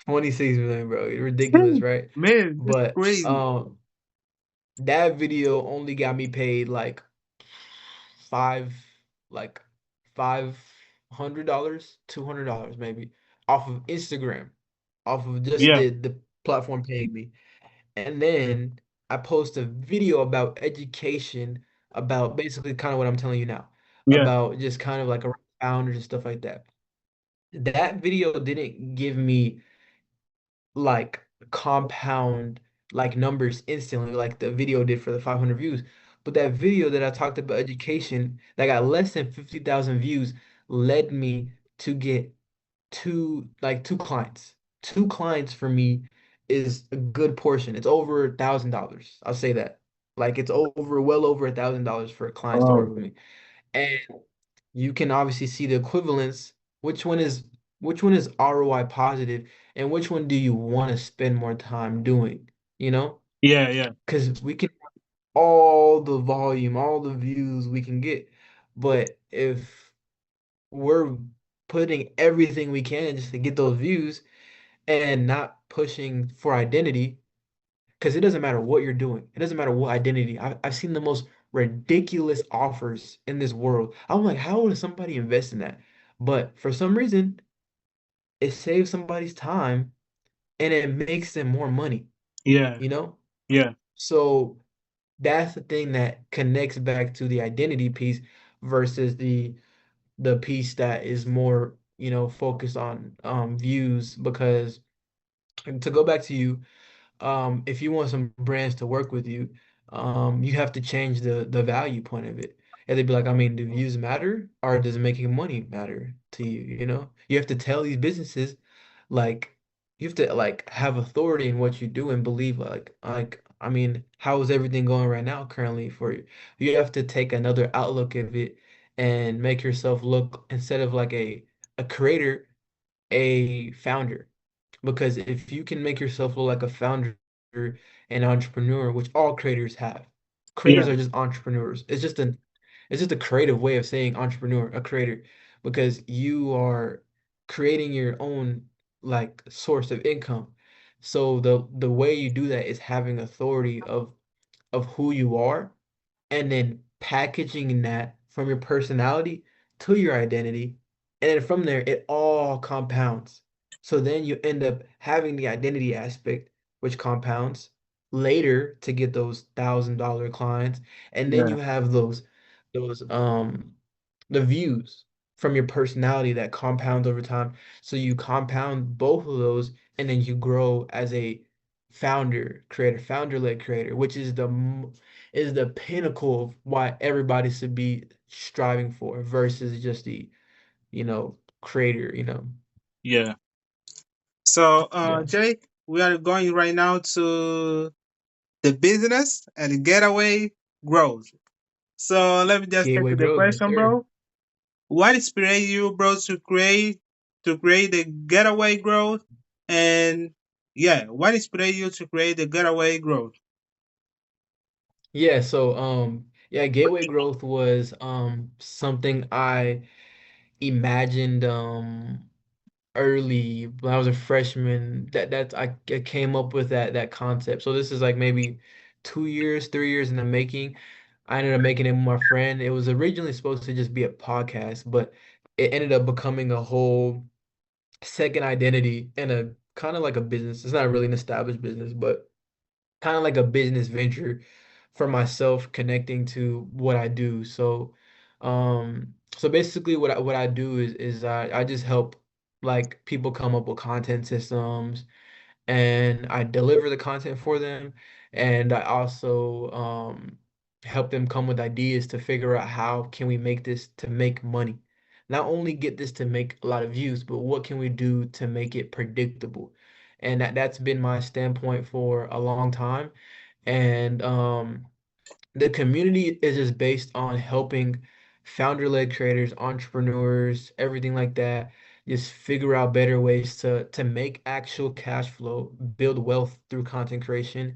26 million, bro. Ridiculous, right? Man, that's But crazy. that video only got me paid like five like $500, $200 maybe off of Instagram, off of just Yeah, the platform paying me. And then I post a video about education, about basically kind of what I'm telling you now, yeah, about just kind of like around founders and stuff like that. That video didn't give me like compound like numbers instantly like the video did for the 500 views. But that video that I talked about education that got less than 50,000 views led me to get two clients. Two clients for me is a good portion. It's over $1,000. I'll say that. Like it's over well over $1,000 for clients to oh, work with me. And you can obviously see the equivalence. Which one is which one is ROI positive and which one do you want to spend more time doing? You know? yeah, yeah, Because we can all the volume, all the views we can get. But if we're putting everything we can just to get those views and not pushing for identity, because it doesn't matter what you're doing. It doesn't matter what identity. I've seen the most ridiculous offers in this world. I'm like, how would somebody invest in that? But for some reason, it saves somebody's time and it makes them more money, yeah, you know? yeah, So that's the thing that connects back to the identity piece versus the piece that is more, focused on views because and to go back to you, if you want some brands to work with you, you have to change the value point of it. And they'd be like, I mean, do views matter or does making money matter to you? You know, you have to tell these businesses, like, you have to like have authority in what you do and believe I mean, how is everything going right now currently for you? You have to take another outlook of it and make yourself look instead of like a creator, a founder. Because if you can make yourself look like a founder and entrepreneur, which all creators have, creators yeah, are just entrepreneurs. It's just a creative way of saying entrepreneur, a creator, because you are creating your own like source of income. So the way you do that is having authority of who you are and then packaging that from your personality to your identity. And then from there, it all compounds. So then you end up having the identity aspect, which compounds later to get those $1,000 clients. And then yeah, you have those the views from your personality that compounds over time. So you compound both of those and then you grow as a founder creator, founder-led creator, which is the pinnacle of why everybody should be striving for versus just the, creator, yeah. So, Yeah. Jake, we are going right now to the business and getaway growth. So let me just take Gateway the growth, yes, question, sir. bro. What inspired you, bro, to create the getaway growth? And yeah, what inspired you to create the getaway growth? Yeah, so yeah, gateway growth was something I imagined early when I was a freshman I came up with that concept. So this is like maybe 2 years, 3 years in the making. I ended up making it with my friend. It was originally supposed to just be a podcast, but it ended up becoming a whole second identity and a kind of like a business. It's not really an established business, but kind of like a business venture for myself connecting to what I do. So basically what I do is I just help like people come up with content systems and I deliver the content for them and I also help them come with ideas to figure out how can we make this to make money. Not only get this to make a lot of views, but what can we do to make it predictable? And that's been my standpoint for a long time. And the community is just based on helping founder-led creators, entrepreneurs, everything like that, just figure out better ways to make actual cash flow, build wealth through content creation,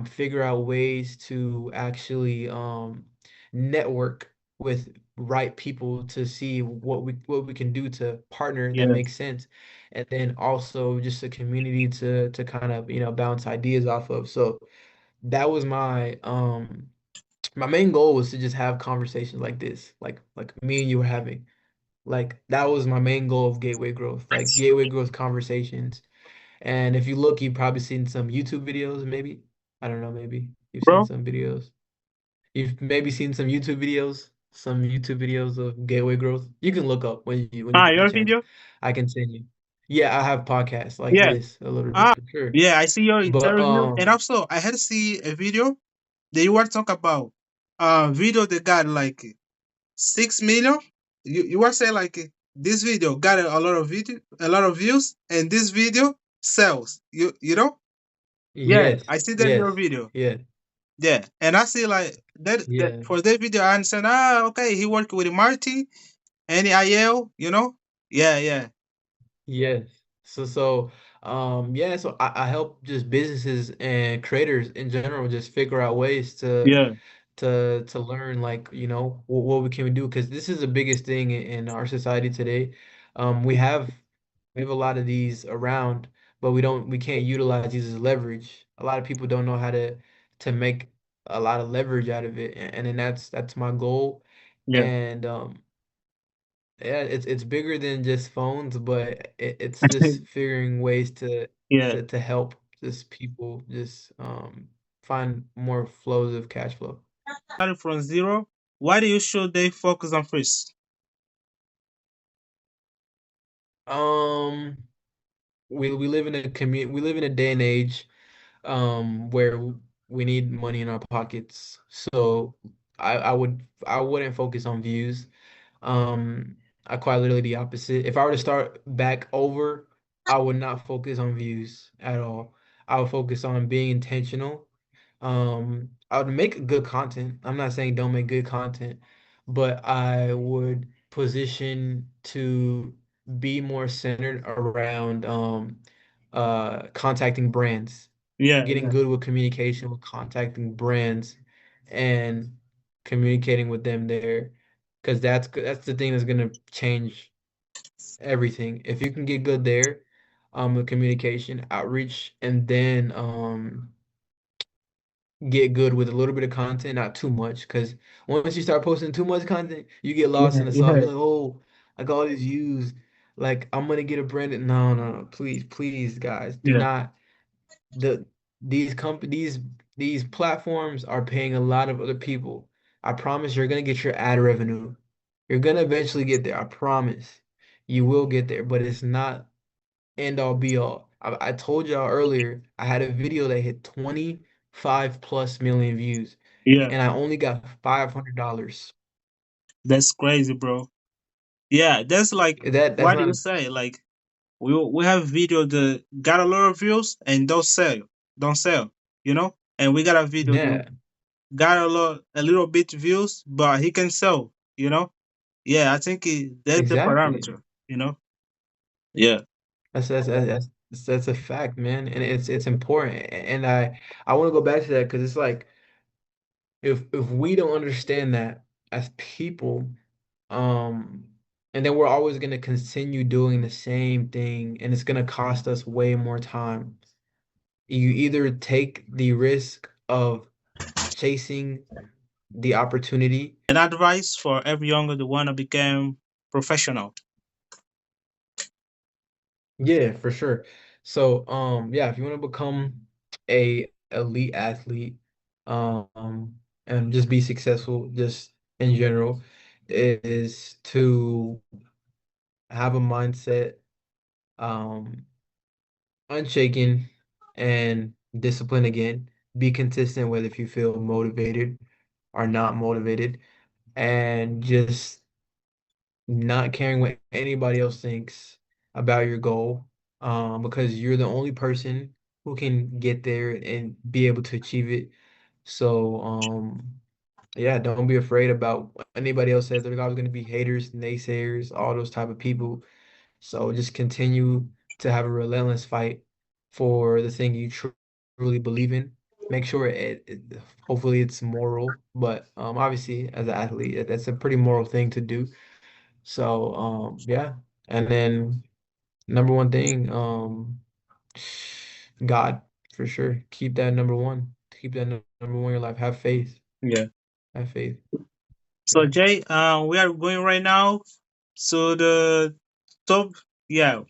figure out ways to actually network with right people to see what we can do to partner that Yeah, makes sense. And then also just a community to kind of, bounce ideas off of. So that was my main goal was to just have conversations like this, like me and you were having. Like that was my main goal of Gateway Growth, like Gateway Growth conversations. And if you look, you've probably seen some YouTube videos, maybe. I don't know, maybe you've seen bro. some videos. You've maybe seen some YouTube videos of Gateway Growth. You can look up when you Ah, get the your chance. video? I can send you. Yeah, I have podcasts like Yeah. this a little bit Ah, for sure. yeah. I see your But interview, and also I had to see a video that you were talking about. Video that got like 6 million. You were saying like this video got a lot of views, and this video sells. You know? Yeah, yes, I see that in yes, your video. yeah, Yeah, and I see like that yeah. for that video. I understand. Ah, okay, he worked with Marty and IL. You know? Yeah, yeah, Yes. So I help just businesses and creators in general just figure out ways to yeah, to learn, like, what we can do, because this is the biggest thing in our society today. We have a lot of these around, but we can't utilize these as leverage. A lot of people don't know how to make a lot of leverage out of it, and then that's my goal. yeah, And yeah, it's bigger than just phones, but it's just figuring ways to yeah. to help just people just find more flows of cash flow. Started from zero. Why do you should they focus on first? Um, we live in we live in a day and age where we need money in our pockets. So I wouldn't focus on views. Um, I quite literally the opposite. If I were to start back over, I would not focus on views at all. I would focus on being intentional. I would make good content. I'm not saying don't make good content, but I would position to be more centered around contacting brands, Yeah, getting yeah. good with communication, with contacting brands and communicating with them there, because that's the thing that's gonna change everything. If you can get good there, with communication, outreach, and then get good with a little bit of content, not too much, because once you start posting too much content, you get lost Yeah, in the sauce. yeah, You're like, oh, I got all these views. Like, I'm gonna get a branded. No, no, no, please, please, guys, do yeah, not. The these companies, these platforms are paying a lot of other people. I promise you're gonna get your ad revenue. You're gonna eventually get there. I promise. You will get there, but it's not end all be all. I told y'all earlier, I had a video that hit 25 plus million views, yeah. and I only got $500. That's crazy, bro. Yeah, that's like That's what do not you say? Like we have video that got a lot of views and don't sell. You know, and we got a video that yeah, got a little bit views, but he can sell. You know, yeah. I think that's the exactly. parameter. You know, yeah, That's a fact, man, and it's important. And I want to go back to that because it's like, if we don't understand that as people, um, and then we're always gonna continue doing the same thing, and it's gonna cost us way more time. You either take the risk of chasing the opportunity. an advice for every younger that wanna become professional. Yeah, for sure. So, yeah, if you want to become a elite athlete, and just be successful, just in general, is to have a mindset, um, unshaken and disciplined again. Be consistent whether if you feel motivated or not motivated, and just not caring what anybody else thinks about your goal, because you're the only person who can get there and be able to achieve it. So, yeah, don't be afraid about what anybody else says. There's always going to be haters, naysayers, all those type of people. So just continue to have a relentless fight for the thing you truly believe in, make sure hopefully it's moral, but obviously as an athlete, that's a pretty moral thing to do. So yeah. And then number one thing, God, for sure. Keep that number one. Keep that number one in your life. Have faith. Yeah. Have faith. So Yeah. Jay, we are going right now to the top. Yeah.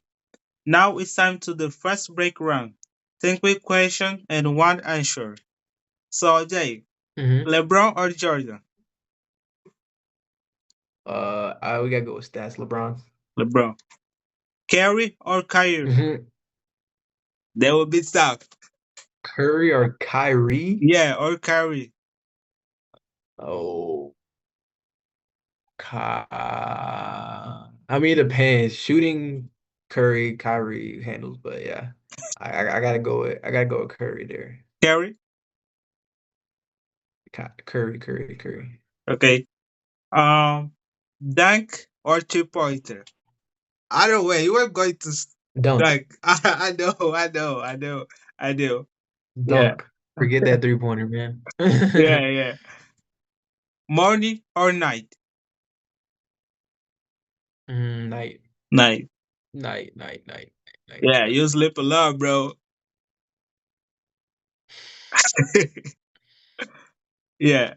Now it's time to the first break round. 10 quick question and one answer. So Jay, hmm LeBron or Jordan? we gotta go with stats, LeBron. LeBron. Curry or Kyrie? hmm They will be tough. Curry or Kyrie? Yeah, or Kyrie. Oh, I mean, it depends. Shooting Curry, Kyrie handles, but yeah, I gotta go with Curry there. Curry. Curry. Okay. Um, Dunk or 2 pointer? Either way, you were going to Dunk, dunk. I know. Yeah, dunk. Forget that 3-pointer, man. yeah. Morning or night? Night, Night. night, night, night, night. Yeah, you sleep a lot, bro. Yeah.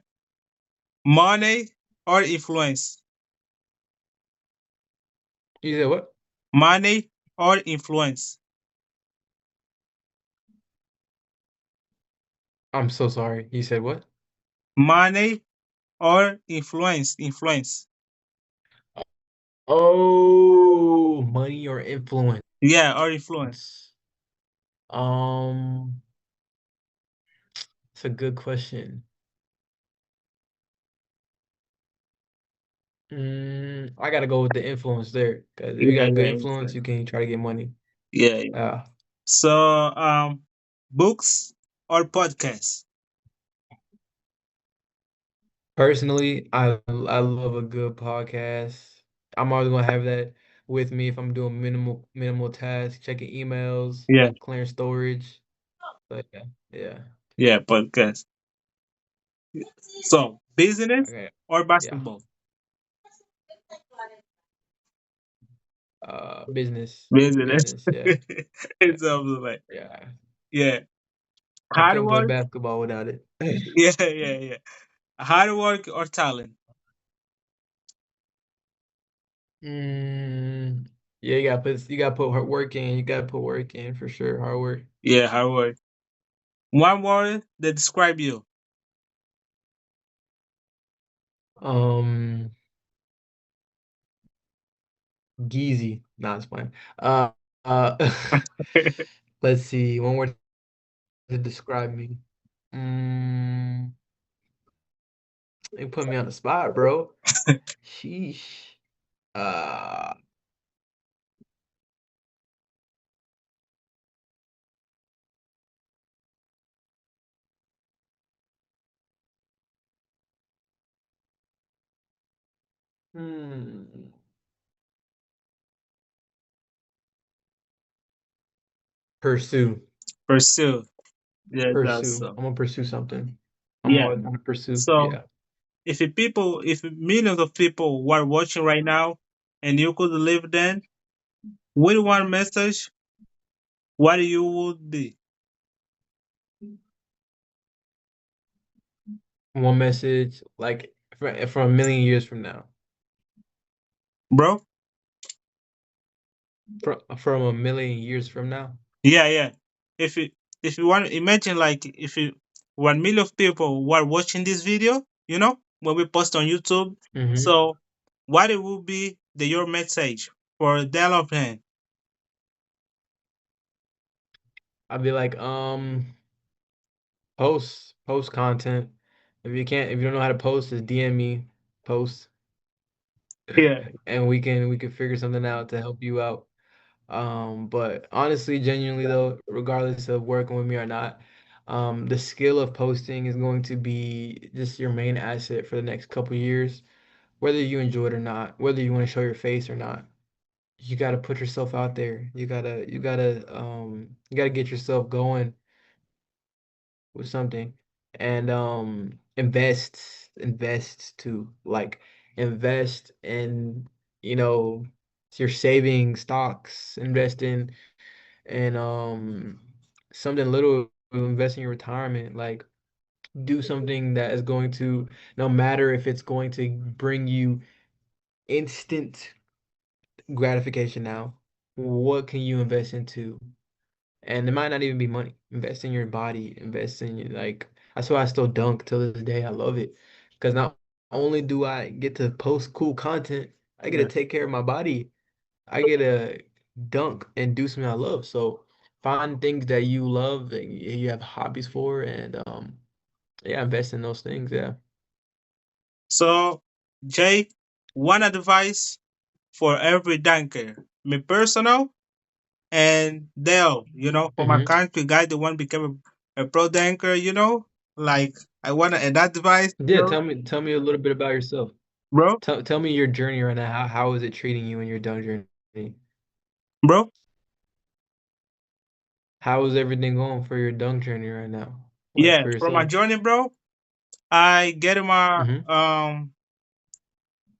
Money or influence? You said what? Money or influence? I'm so sorry. You said what? Money or influence? Influence. Oh, money or influence? Yeah, or influence. Um, it's a good question. I gotta go with the influence there. Because if you Yeah, got good yeah, influence, influence. you can try to get money. Yeah. Yeah. So, books or podcasts? Personally, I love a good podcast. I'm always gonna have that with me if I'm doing minimal tasks, checking emails, Yeah, clearing storage. But yeah, yeah. yeah, podcast. So, business Okay. or Yeah. basketball? Business. Business. Business, yeah. Yeah. It's something like, Yeah. yeah. I Hard couldn't play work. basketball without it. Yeah. Hard work or talent? Mm, yeah, you gotta put work in. You gotta put work in for sure. Hard work. Yeah, hard work. One word that describe you. Um, Geezy. Nah, it's fine. Uh, let's see. One word to describe me. Mm, you put me on the spot, bro. Sheesh. Uh, hmm. Pursue. Pursue. Yeah, that's Pursue. so. I'm gonna pursue something. I'm Yeah. always gonna pursue. So, Yeah. if millions of people were watching right now, and you could live then, with one message, what you would be, One message, like from a million years from now. bro? From a million years from now. Yeah. If you if you want to imagine, like, if you 1 million of people were watching this video, when we post on YouTube, hmm so what it will be your message for development, I'd be like, post content. If you don't know how to post, just DM me, post, yeah, and we can figure something out to help you out. But honestly, genuinely though, regardless of working with me or not, the skill of posting is going to be just your main asset for the next couple years, whether you enjoy it or not, whether you want to show your face or not. You got to put yourself out there. You gotta get yourself going with something, and invest to like invest in, you know, your saving stocks, invest in something little, invest in your retirement, like do something that is going to, no matter if it's going to bring you instant gratification now, what can you invest into? And it might not even be money. Invest in your body, invest in your, like, that's why I still dunk till this day. I love it. Because not only do I get to post cool content, I get to Yeah. take care of my body. I get to dunk and do something I love. So find things that you love and you have hobbies for, and yeah, invest in those things. Yeah. So, Jay, one advice for every dunker. Me personal and Dale, for my Hmm. country guy, the one became a pro dunker, like I want an advice, Yeah, tell me a little bit about yourself. bro, Tell me your journey right now. How is it treating you in your dunk journey? bro. How is everything going for your dunk journey right now? Like Yeah, for for my yourself? journey, bro, I get my Hmm.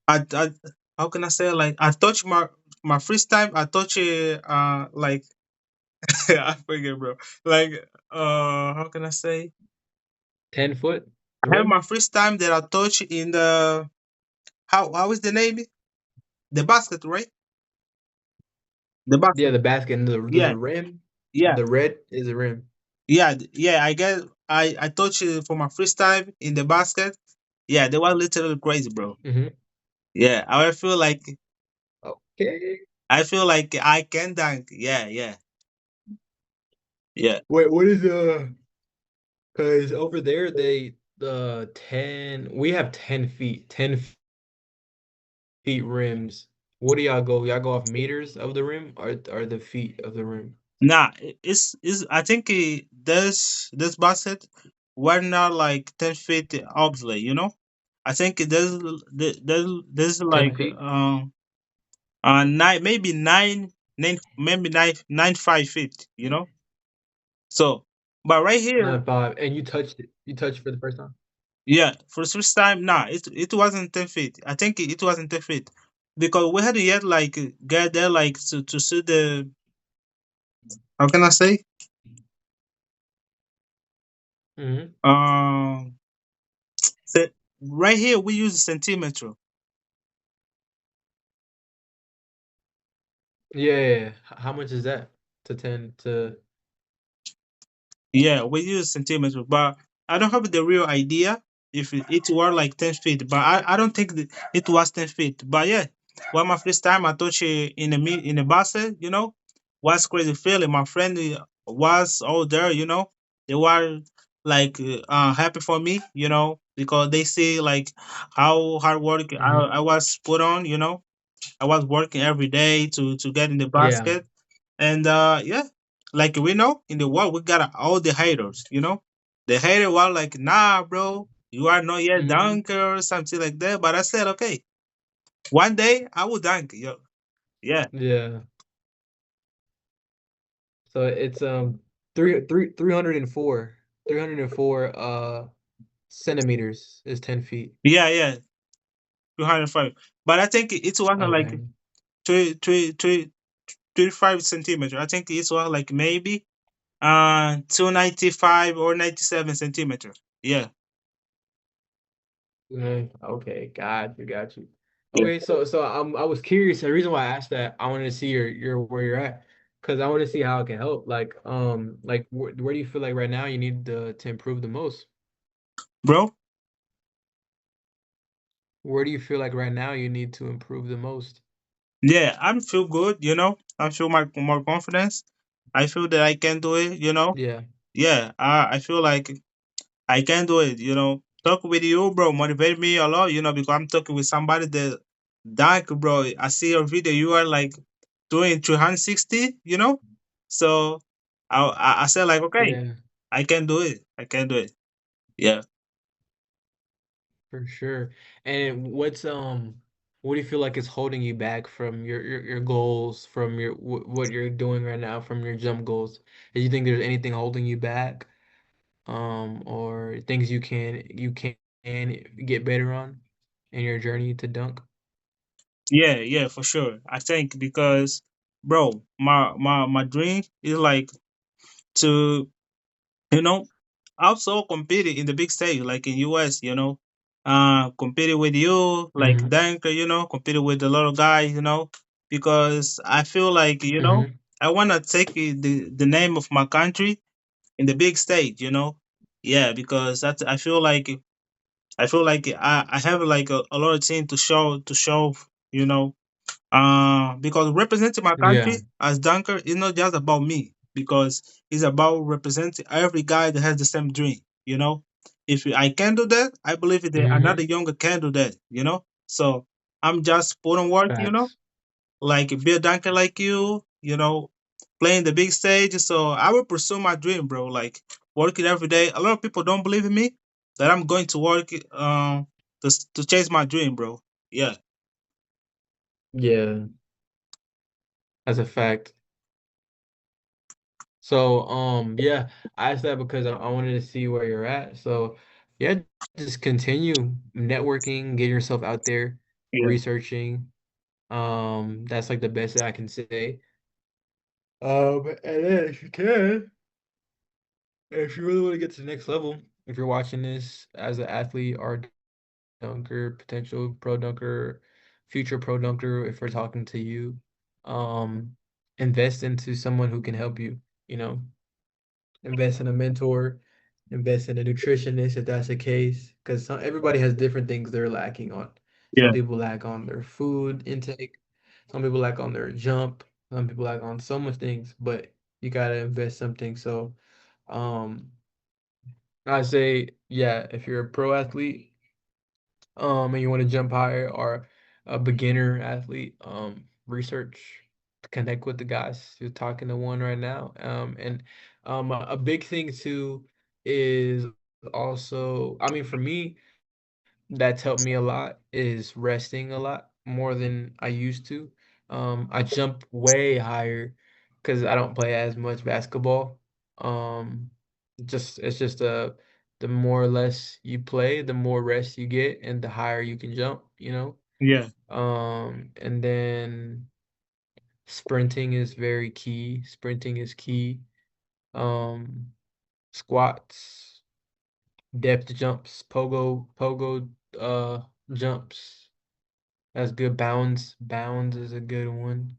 I how can I say, like I touch my freestyle. I touch it like I forget, bro. Like how can I say? 10 foot I have rim? my freestyle that I touch in the how is the name? The basket, right? The Yeah, basket. the basket and the Yeah, rim. yeah, The red is the rim. yeah, yeah. I touch it for my freestyle in the basket. Yeah, they were literally crazy, bro. Hmm. Yeah, Okay. I feel like I can dunk. Yeah, yeah, yeah. Wait, what is because over there the 10, we have 10 feet, 10 feet rims. What do y'all go? Y'all go off meters of the rim or the feet of the rim? Nah, it's. I think this basket were not like 10 feet obviously. I think there's 10 like feet? nine, maybe maybe 9.5 feet. So, but right here, Not five. And you touched it. You touched it for the first time? yeah, for the first time, nah, it wasn't 10 feet. I think it wasn't 10 feet because we had to yet like get there like to see the how can I say Hmm. um right here we use centimeter. Yeah, yeah, yeah. How much is that to 10 to Yeah, we use centimeter, but I don't have the real idea if it were like 10 feet. But I don't think that it was 10 feet. But yeah, one my first time I touched it in a basket, was crazy feeling. My friend was all there, they were like happy for me, because they see like how hard work hmm. I was put on, I was working every day to get in the Yeah. basket, and yeah, like we know in the world we got all the haters. The hater were like, "Nah, bro, you are not yet Hmm. dunker or something like that." But I said, "Okay, one day I will dunk." Yo, yeah, Yeah. So it's 304 centimeters is 10 feet. yeah, yeah, 205. But I think it wasn't like Okay. three, 25 centimeters. I think it was like maybe 295 or 97 centimeters. Yeah, Okay. Okay. Got you. yeah, Okay, so I was curious. The reason why I asked that, I wanted to see your where you're at, because I want to see how it can help. Like where do you feel like right now you need to improve the most? bro. Where do you feel like right now you need to improve the most? Yeah, I feel good. I feel more confidence. I feel that I can do it. Yeah. Yeah, I feel like I can do it. Talk with you, bro, motivate me a lot, because I'm talking with somebody that dark, bro. I see your video, you are like doing 360. So I said like, okay, Yeah, I can do it. I can do it. Yeah. for sure. And what do you feel like is holding you back from your goals, from what you're doing right now, from your jump goals? Do you think there's anything holding you back? or things you can get better on in your journey to dunk? Yeah, yeah, for sure. I think because, bro, my dream is like to, you know, also competing in the big stage, like in US, competing with you, like Mhm, Danker, competing with a lot of guys, because I feel like, mhm. I wanna take the name of my country in the big stage, Yeah, because that's I feel like I have like a lot of things to show, you know, because representing my Yeah, country as dunker is not just about me, because it's about representing every guy that has the same dream. If I can do that, I believe that another mhm. younger can do that. So I'm just putting work. Facts. Like be a dunker like you. Playing the big stage. So I will pursue my dream, bro. Like working every day. A lot of people don't believe in me that I'm going to work to chase my dream, bro. Yeah, Yeah, that's a fact. So, yeah, I asked that because I wanted to see where you're at. So, yeah, just continue networking, get yourself out there, yeah, researching. That's like the best that I can say. And then if you can, if you really want to get to the next level, if you're watching this as an athlete or dunker, potential pro dunker, future pro dunker, if we're talking to you, um, invest into someone who can help you, you know, invest in a mentor, invest in a nutritionist if that's the case, because everybody has different things they're lacking on. Some yeah, people lack on their food intake, some people lack on their jump, some people lack on so much things, but you gotta invest something. So, um, I say, yeah, if you're a pro athlete, and you want to jump higher, or a beginner athlete, research, connect with the guys. You're talking to one right now. And a big thing too is also, I mean, for me, that's helped me a lot is resting a lot more than I used to. I jump way higher because I don't play as much basketball. Um, just it's just the more or less you play, the more rest you get, and the higher you can jump. yeah, And then sprinting is very key. Sprinting is key. Um, Squats, depth jumps, pogo, jumps. That's good. Bounds is a good one.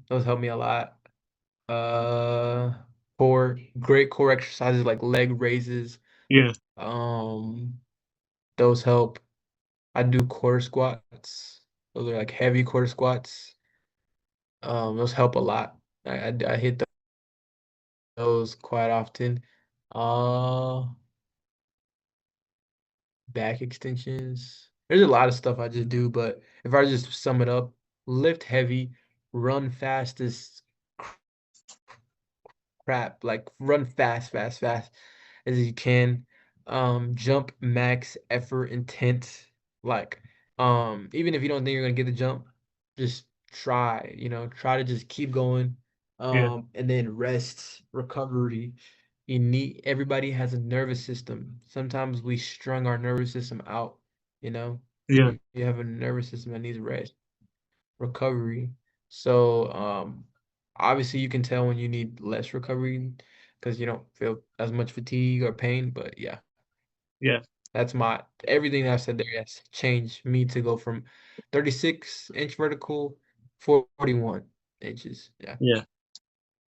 Those help me a lot. Uh, great core exercises like leg raises. yeah, Um, those help. I do core squats. Those are like heavy core squats. Those help a lot. I hit those quite often. Uh, Back extensions. There's a lot of stuff I just do, but if I just sum it up, lift heavy, run fast as crap, like run fast as you can. Jump max effort intent. Like, even if you don't think you're gonna get the jump, just try, try to just keep going. yeah, And then rest, recovery. Everybody has a nervous system. Sometimes we strung our nervous system out, you know. yeah, You have a nervous system that needs rest, recovery. So, obviously you can tell when you need less recovery because you don't feel as much fatigue or pain. But yeah, yeah, that's my everything I've said there has changed me to go from 36-inch vertical, 41 inches. Yeah. yeah.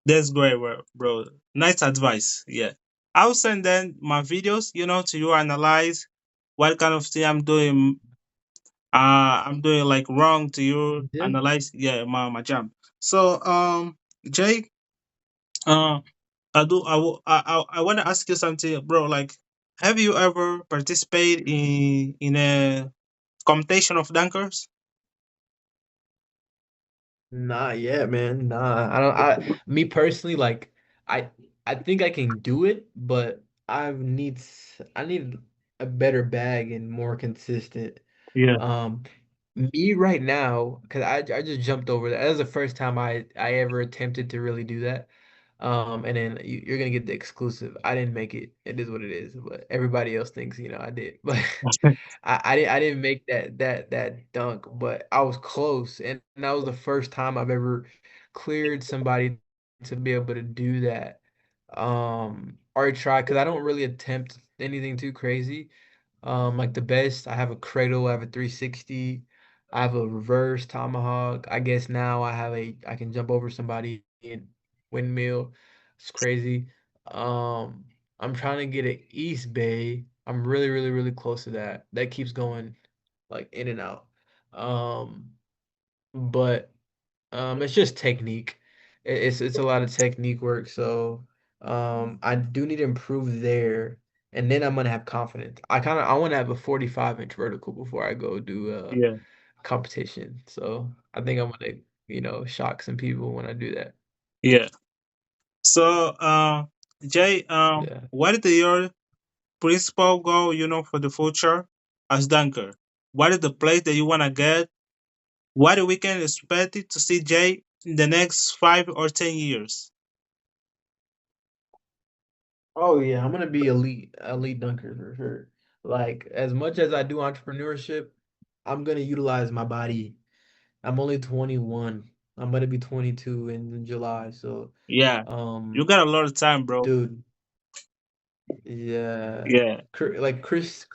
That's great, bro. Nice advice. Yeah. I'll send then my videos, to you analyze what kind of thing I'm doing like wrong to you Mhm. analyze, yeah, my jump. So, Jay, uh, I want to ask you something, bro. Like, have you ever participated in a competition of dunkers? Nah, yeah, man. Nah, I don't. Me personally, like, I, I think I can do it, but I need a better bag and more consistent. Yeah, Um, Me right now, because I just jumped over that. That was the first time I ever attempted to really do that. And then you're gonna get the exclusive. I didn't make it. It is what it is. But everybody else thinks, I did. But I didn't make that dunk, but I was close, and that was the first time I've ever cleared somebody to be able to do that. Or try because I don't really attempt anything too crazy. Like the best, I have a cradle, I have a 360, I have a reverse tomahawk. I guess now I can jump over somebody in windmill. It's crazy. Um, I'm trying to get an East Bay. I'm really, really, really close to that. That keeps going like in and out. Um, but it's just technique. It's a lot of technique work. So I do need to improve there, and then I'm gonna have confidence. I want to have a 45-inch vertical before I go do a Yeah, competition. So I think I'm gonna shock some people when I do that. yeah. So, Jay, Yeah. what is your principal goal, for the future as dunker? What is the place that you want to get? What we can expect it to see Jay in the next 5 or 10 years? Oh yeah, I'm gonna be elite dunker for sure. Like as much as I do entrepreneurship, I'm gonna utilize my body. I'm only 21. I'm gonna be 22 in July. So, Yeah, you um, got a lot of time, bro. dude, yeah, Yeah, Like Chris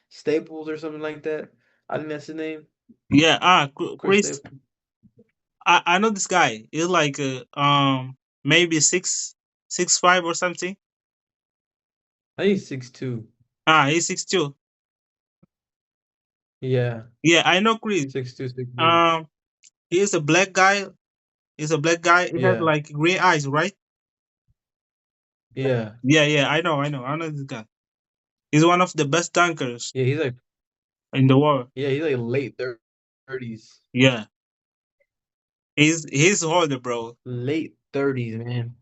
Staples or something like that. I think that's his name. yeah. Chris Chris, Staples. I know this guy. He's like maybe 6'5" or something. I think he's 6'2". He's 6'2". Yeah, Yeah, I know Chris. 6'2", 6'3". Um, he's a black guy. He's a black guy. He has Yeah, like green eyes, right? yeah, Yeah, yeah. I know this guy. He's one of the best dunkers yeah. in the world. He's like late 30s, Yeah, he's older, bro. late 30s, man.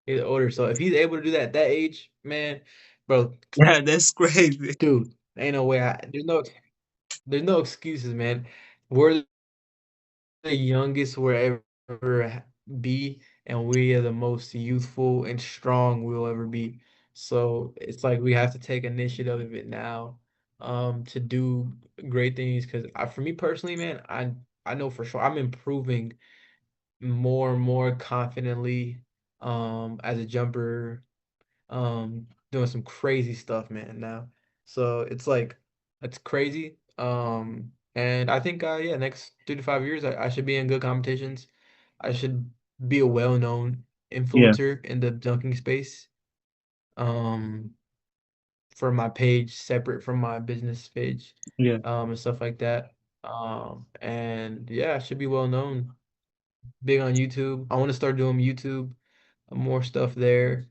He's older, so if he's able to do that at that age, man, bro, Yeah, that's crazy. dude, ain't no way. There's no excuses, man. We're the youngest we'll ever be, and we are the most youthful and strong we'll ever be. So it's like we have to take initiative of it now, to do great things. Because for me personally, man, I know for sure I'm improving more and more confidently, as a jumper, doing some crazy stuff, man, now. So it's like it's crazy. And I think yeah, next 3 to 5 years I should be in good competitions. I should be a well-known Yeah, influencer in the dunking space. Um, for my page separate from my business page, yeah, and stuff like that. And yeah, I should be well known. Big on YouTube. I want to start doing YouTube, more stuff there.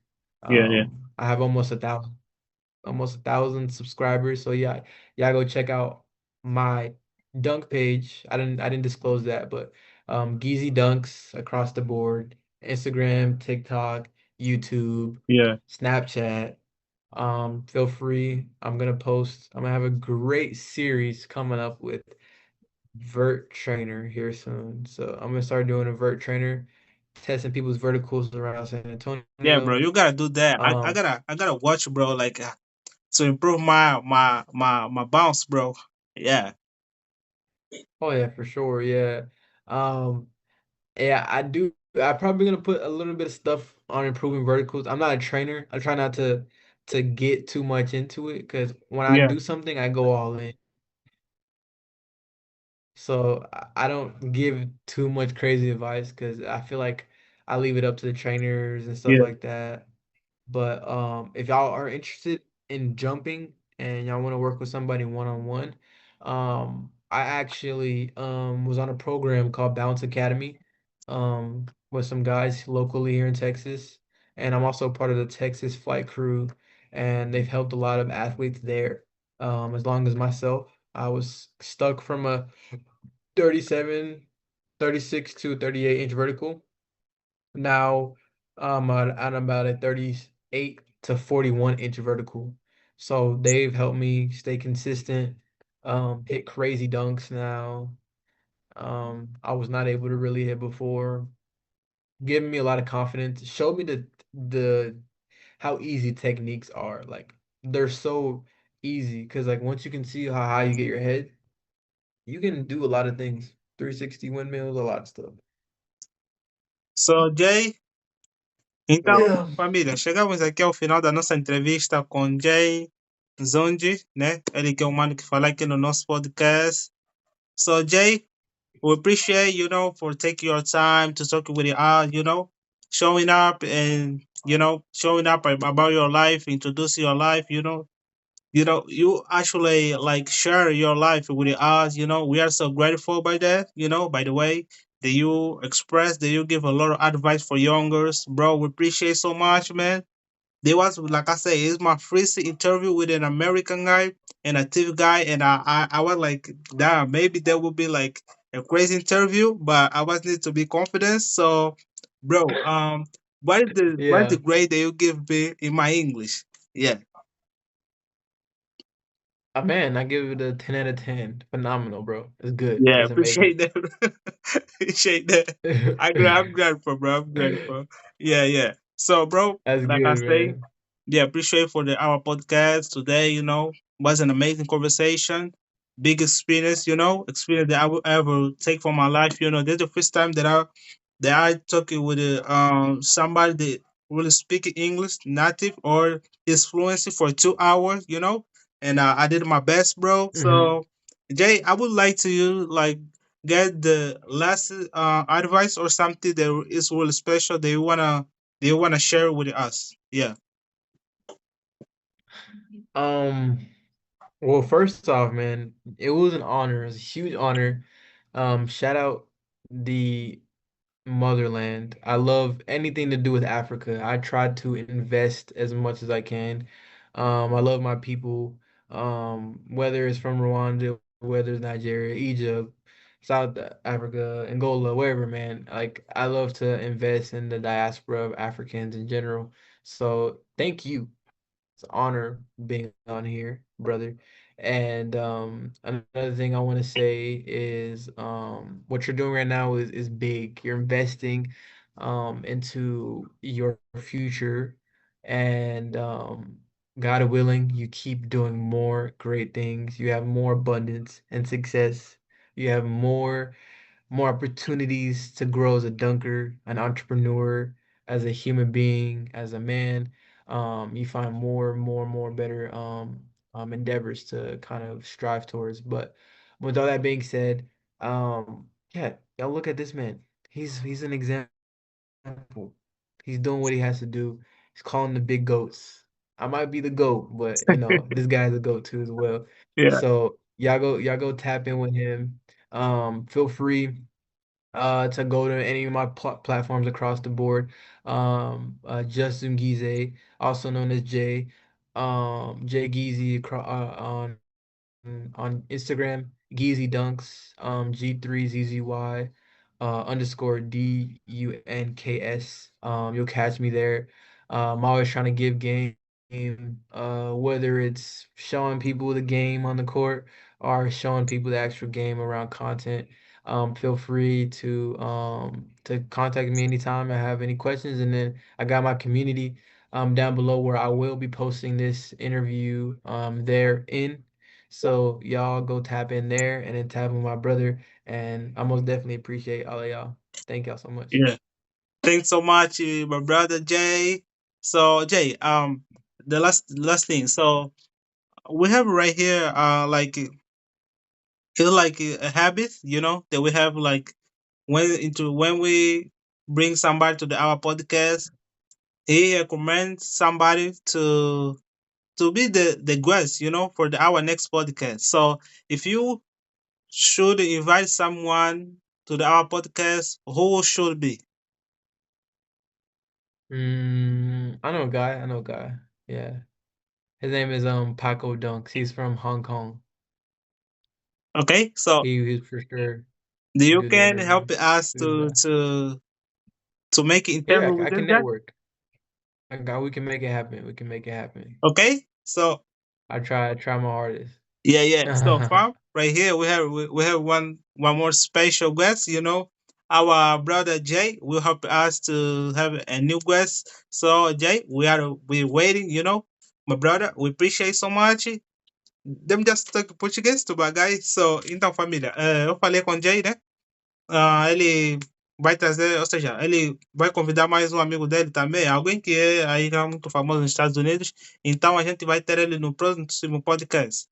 yeah, yeah, I have almost 1,000 subscribers. So yeah, yeah, go check out my dunk page. I didn't disclose that, but Geezy dunks across the board. Instagram, TikTok, YouTube, yeah, Snapchat. Feel free. I'm gonna have a great series coming up with vert trainer here soon. So I'm gonna start doing a vert trainer, testing people's verticals around San yeah, bro. Antonio. You gotta do that. Um, I gotta watch, bro. Like to improve my bounce, bro. Yeah, oh yeah, for sure. Yeah. Um, yeah, I'm probably gonna put a little bit of stuff on improving verticals. I'm not a trainer. I try not to get too much into it because when I yeah, do something, I go all in. So I don't give too much crazy advice because I feel like I leave it up to the trainers and stuff yeah, like that. But if y'all are interested in jumping and y'all want to work with somebody one on one, I actually was on a program called Bounce Academy, with some guys locally here in Texas, and I'm also part of the Texas flight crew, and they've helped a lot of athletes there. As long as myself, I was stuck from a 37, 36 to 38-inch vertical. Now I'm about a 38 to 41-inch vertical. So they've helped me stay consistent, hit crazy dunks now. I was not able to really hit before. giving me a lot of confidence. Showed me the how easy techniques are. Like they're so easy because like once you can see how high you get your head, you can do a lot of things. 360 windmills, a lot of stuff. So, Jay, então, Yeah. família, chegamos aqui ao final da nossa entrevista com Jay Nzungize, né? Ele que é o mano que fala aqui no nosso podcast. So, Jay, we appreciate, for taking your time to talk with us, showing up and, showing up about your life, introducing your life, you actually like share your life with us, we are so grateful by that, by the way that you express, that you give a lot of advice for youngers, bro. We appreciate so much, man. There was, like I say, it's my first interview with an American guy and a TV guy, and I was like, damn, maybe that would be like a crazy interview, but I was need to be confident. So, bro, what is the Yeah. grade that you give me in my English? Yeah, Man, I give it a 10 out of 10. Phenomenal, bro. It's good. yeah, It's amazing. appreciate that. Appreciate that. I'm grateful, bro. I'm grateful. Yeah, yeah. So, bro, That's like I good, say, man. yeah, appreciate for our podcast today. Was an amazing conversation, big experience. Experience that I will ever take for my life. This is the first time that I talking with somebody that really speak English native or is fluency for 2 hours. And I did my best, bro. Mhm. So, Jay, I would like to like get the last advice or something that is really special that you wanna share with us. Yeah. Um, well, first off, man, it was an honor. It was a huge honor. Shout out the motherland. I love anything to do with Africa. I try to invest as much as I can. I love my people. Whether it's from Rwanda, whether it's Nigeria, Egypt, South Africa, Angola, wherever, man. Like I love to invest in the diaspora of Africans in general. So thank you. It's an honor being on here, brother. And another thing I want to say is what you're doing right now is big. You're investing into your future, and God willing, you keep doing more great things. You have more abundance and success. You have more opportunities to grow as a dunker, an entrepreneur, as a human being, as a man. You find more better endeavors to kind of strive towards. But with all that being said, yeah, y'all look at this man. He's an example. He's doing what he has to do. He's calling the big goats. I might be the goat, but this guy's a goat too as well. Yeah. So y'all go tap in with him. Feel free to go to any of my platforms across the board. Just Nzungize, also known as Jay, Jay Gêzzy on Instagram, Gêzzy Dunks, G3ZZY, underscore DUNKS. You'll catch me there. I'm always trying to give game, whether it's showing people the game on the court or showing people the actual game around content. Feel free to contact me anytime I have any questions, and then I got my community down below where I will be posting this interview there in. So y'all go tap in there and then tap in my brother. And I most definitely appreciate all of y'all. Thank y'all so much. Yeah. Thanks so much, my brother Jay. So, Jay, the last thing. So we have right here, like it's like a habit, that we have like when we bring somebody to our podcast, he recommends somebody to be the guest, for our next podcast. So if you should invite someone to our podcast, who should be? I know a guy. I know a guy. Yeah. His name is Paco Dunks. He's from Hong Kong. Okay, so He's for sure you do the can interview. help us Good to guy. make an Yeah, interview with I this can guy. network. We can make it happen. We can make it happen. Okay, so I try my hardest. yeah, yeah. So far, right here we have one more special guest. our brother Jay will help us to have a new guest. So Jay, we're waiting. My brother, we appreciate so much. Them just talk português, to bagay. So, então, família, eu falei com o Jay, né? Ele vai trazer, ou seja, ele vai convidar mais um amigo dele também, alguém que é aí já muito famoso nos Estados Unidos. Então, a gente vai ter ele no próximo podcast.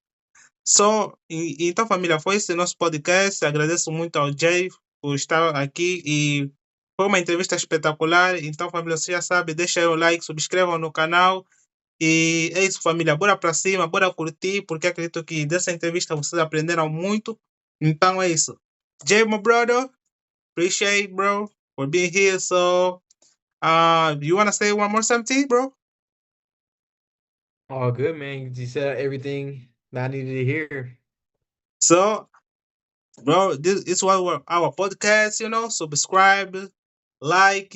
Então, família, foi esse nosso podcast. Agradeço muito ao Jay por estar aqui e foi uma entrevista espetacular. Então, família, você já sabe, deixa aí o like, subscrevam no canal. E é isso, família. Bora pra cima, bora curtir, porque acredito que dessa entrevista vocês aprenderam muito. Então é isso. Jay, my brother, appreciate, bro, for being here. So, you wanna say one more something, bro? All good, man. You said everything that I needed to hear. So, bro, this is what our podcast, subscribe, like,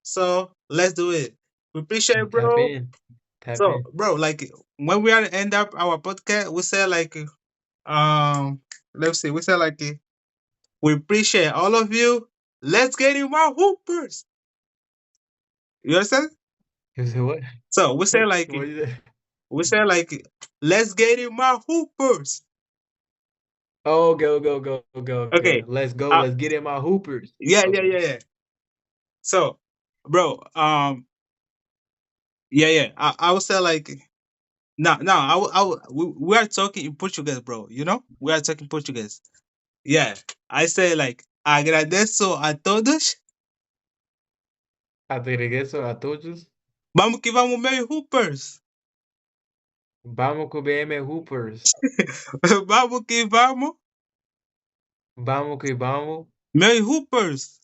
So, let's do it. We appreciate, Tap bro. in. Tap So, in. bro, like when we are end up our podcast, we say like, um, let's see, we say like, we appreciate all of you. Let's get in my hoopers. You understand? You said what? So we say like, What is it? let's get in my hoopers. Oh, go. Okay. Let's go. Uh, Let's get in my hoopers. yeah, yeah, Okay. yeah, yeah. So, bro, yeah. I would say like, no, we are talking in Portuguese, bro. We are talking Portuguese. Yeah, I say like, agradeço a todos. Agradeço a todos. Vamos que vamos, meus hoopers. Vamos com BM Hoopers. Vamos que vamos, Vamos que vamos. meus hoopers.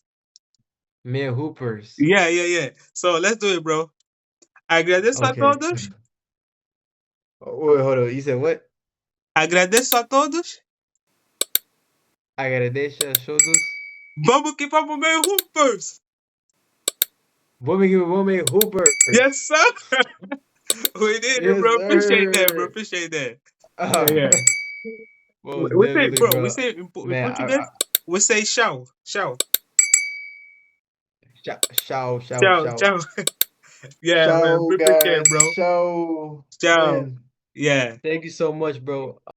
Me Hoopers. Yeah. So let's do it, bro. Agradeço a Okay. todos. Wait, hold on. You said what? Agradeço a todos. Agradeço a todos. Vamos que vamos, meus hoopers. Vamos que vamos Hoopers. Yes, sir. We did it, Yes, bro. Appreciate that, bro. sir. Appreciate that. Uh, Yeah. Most We say, definitely, bro. We bro. say in Man, Portuguese. We say ciao. shout. Ciao. Yeah, man. Show, We appreciate it, guys. bro. Show. Ciao. Man, Yeah. thank you so much, bro.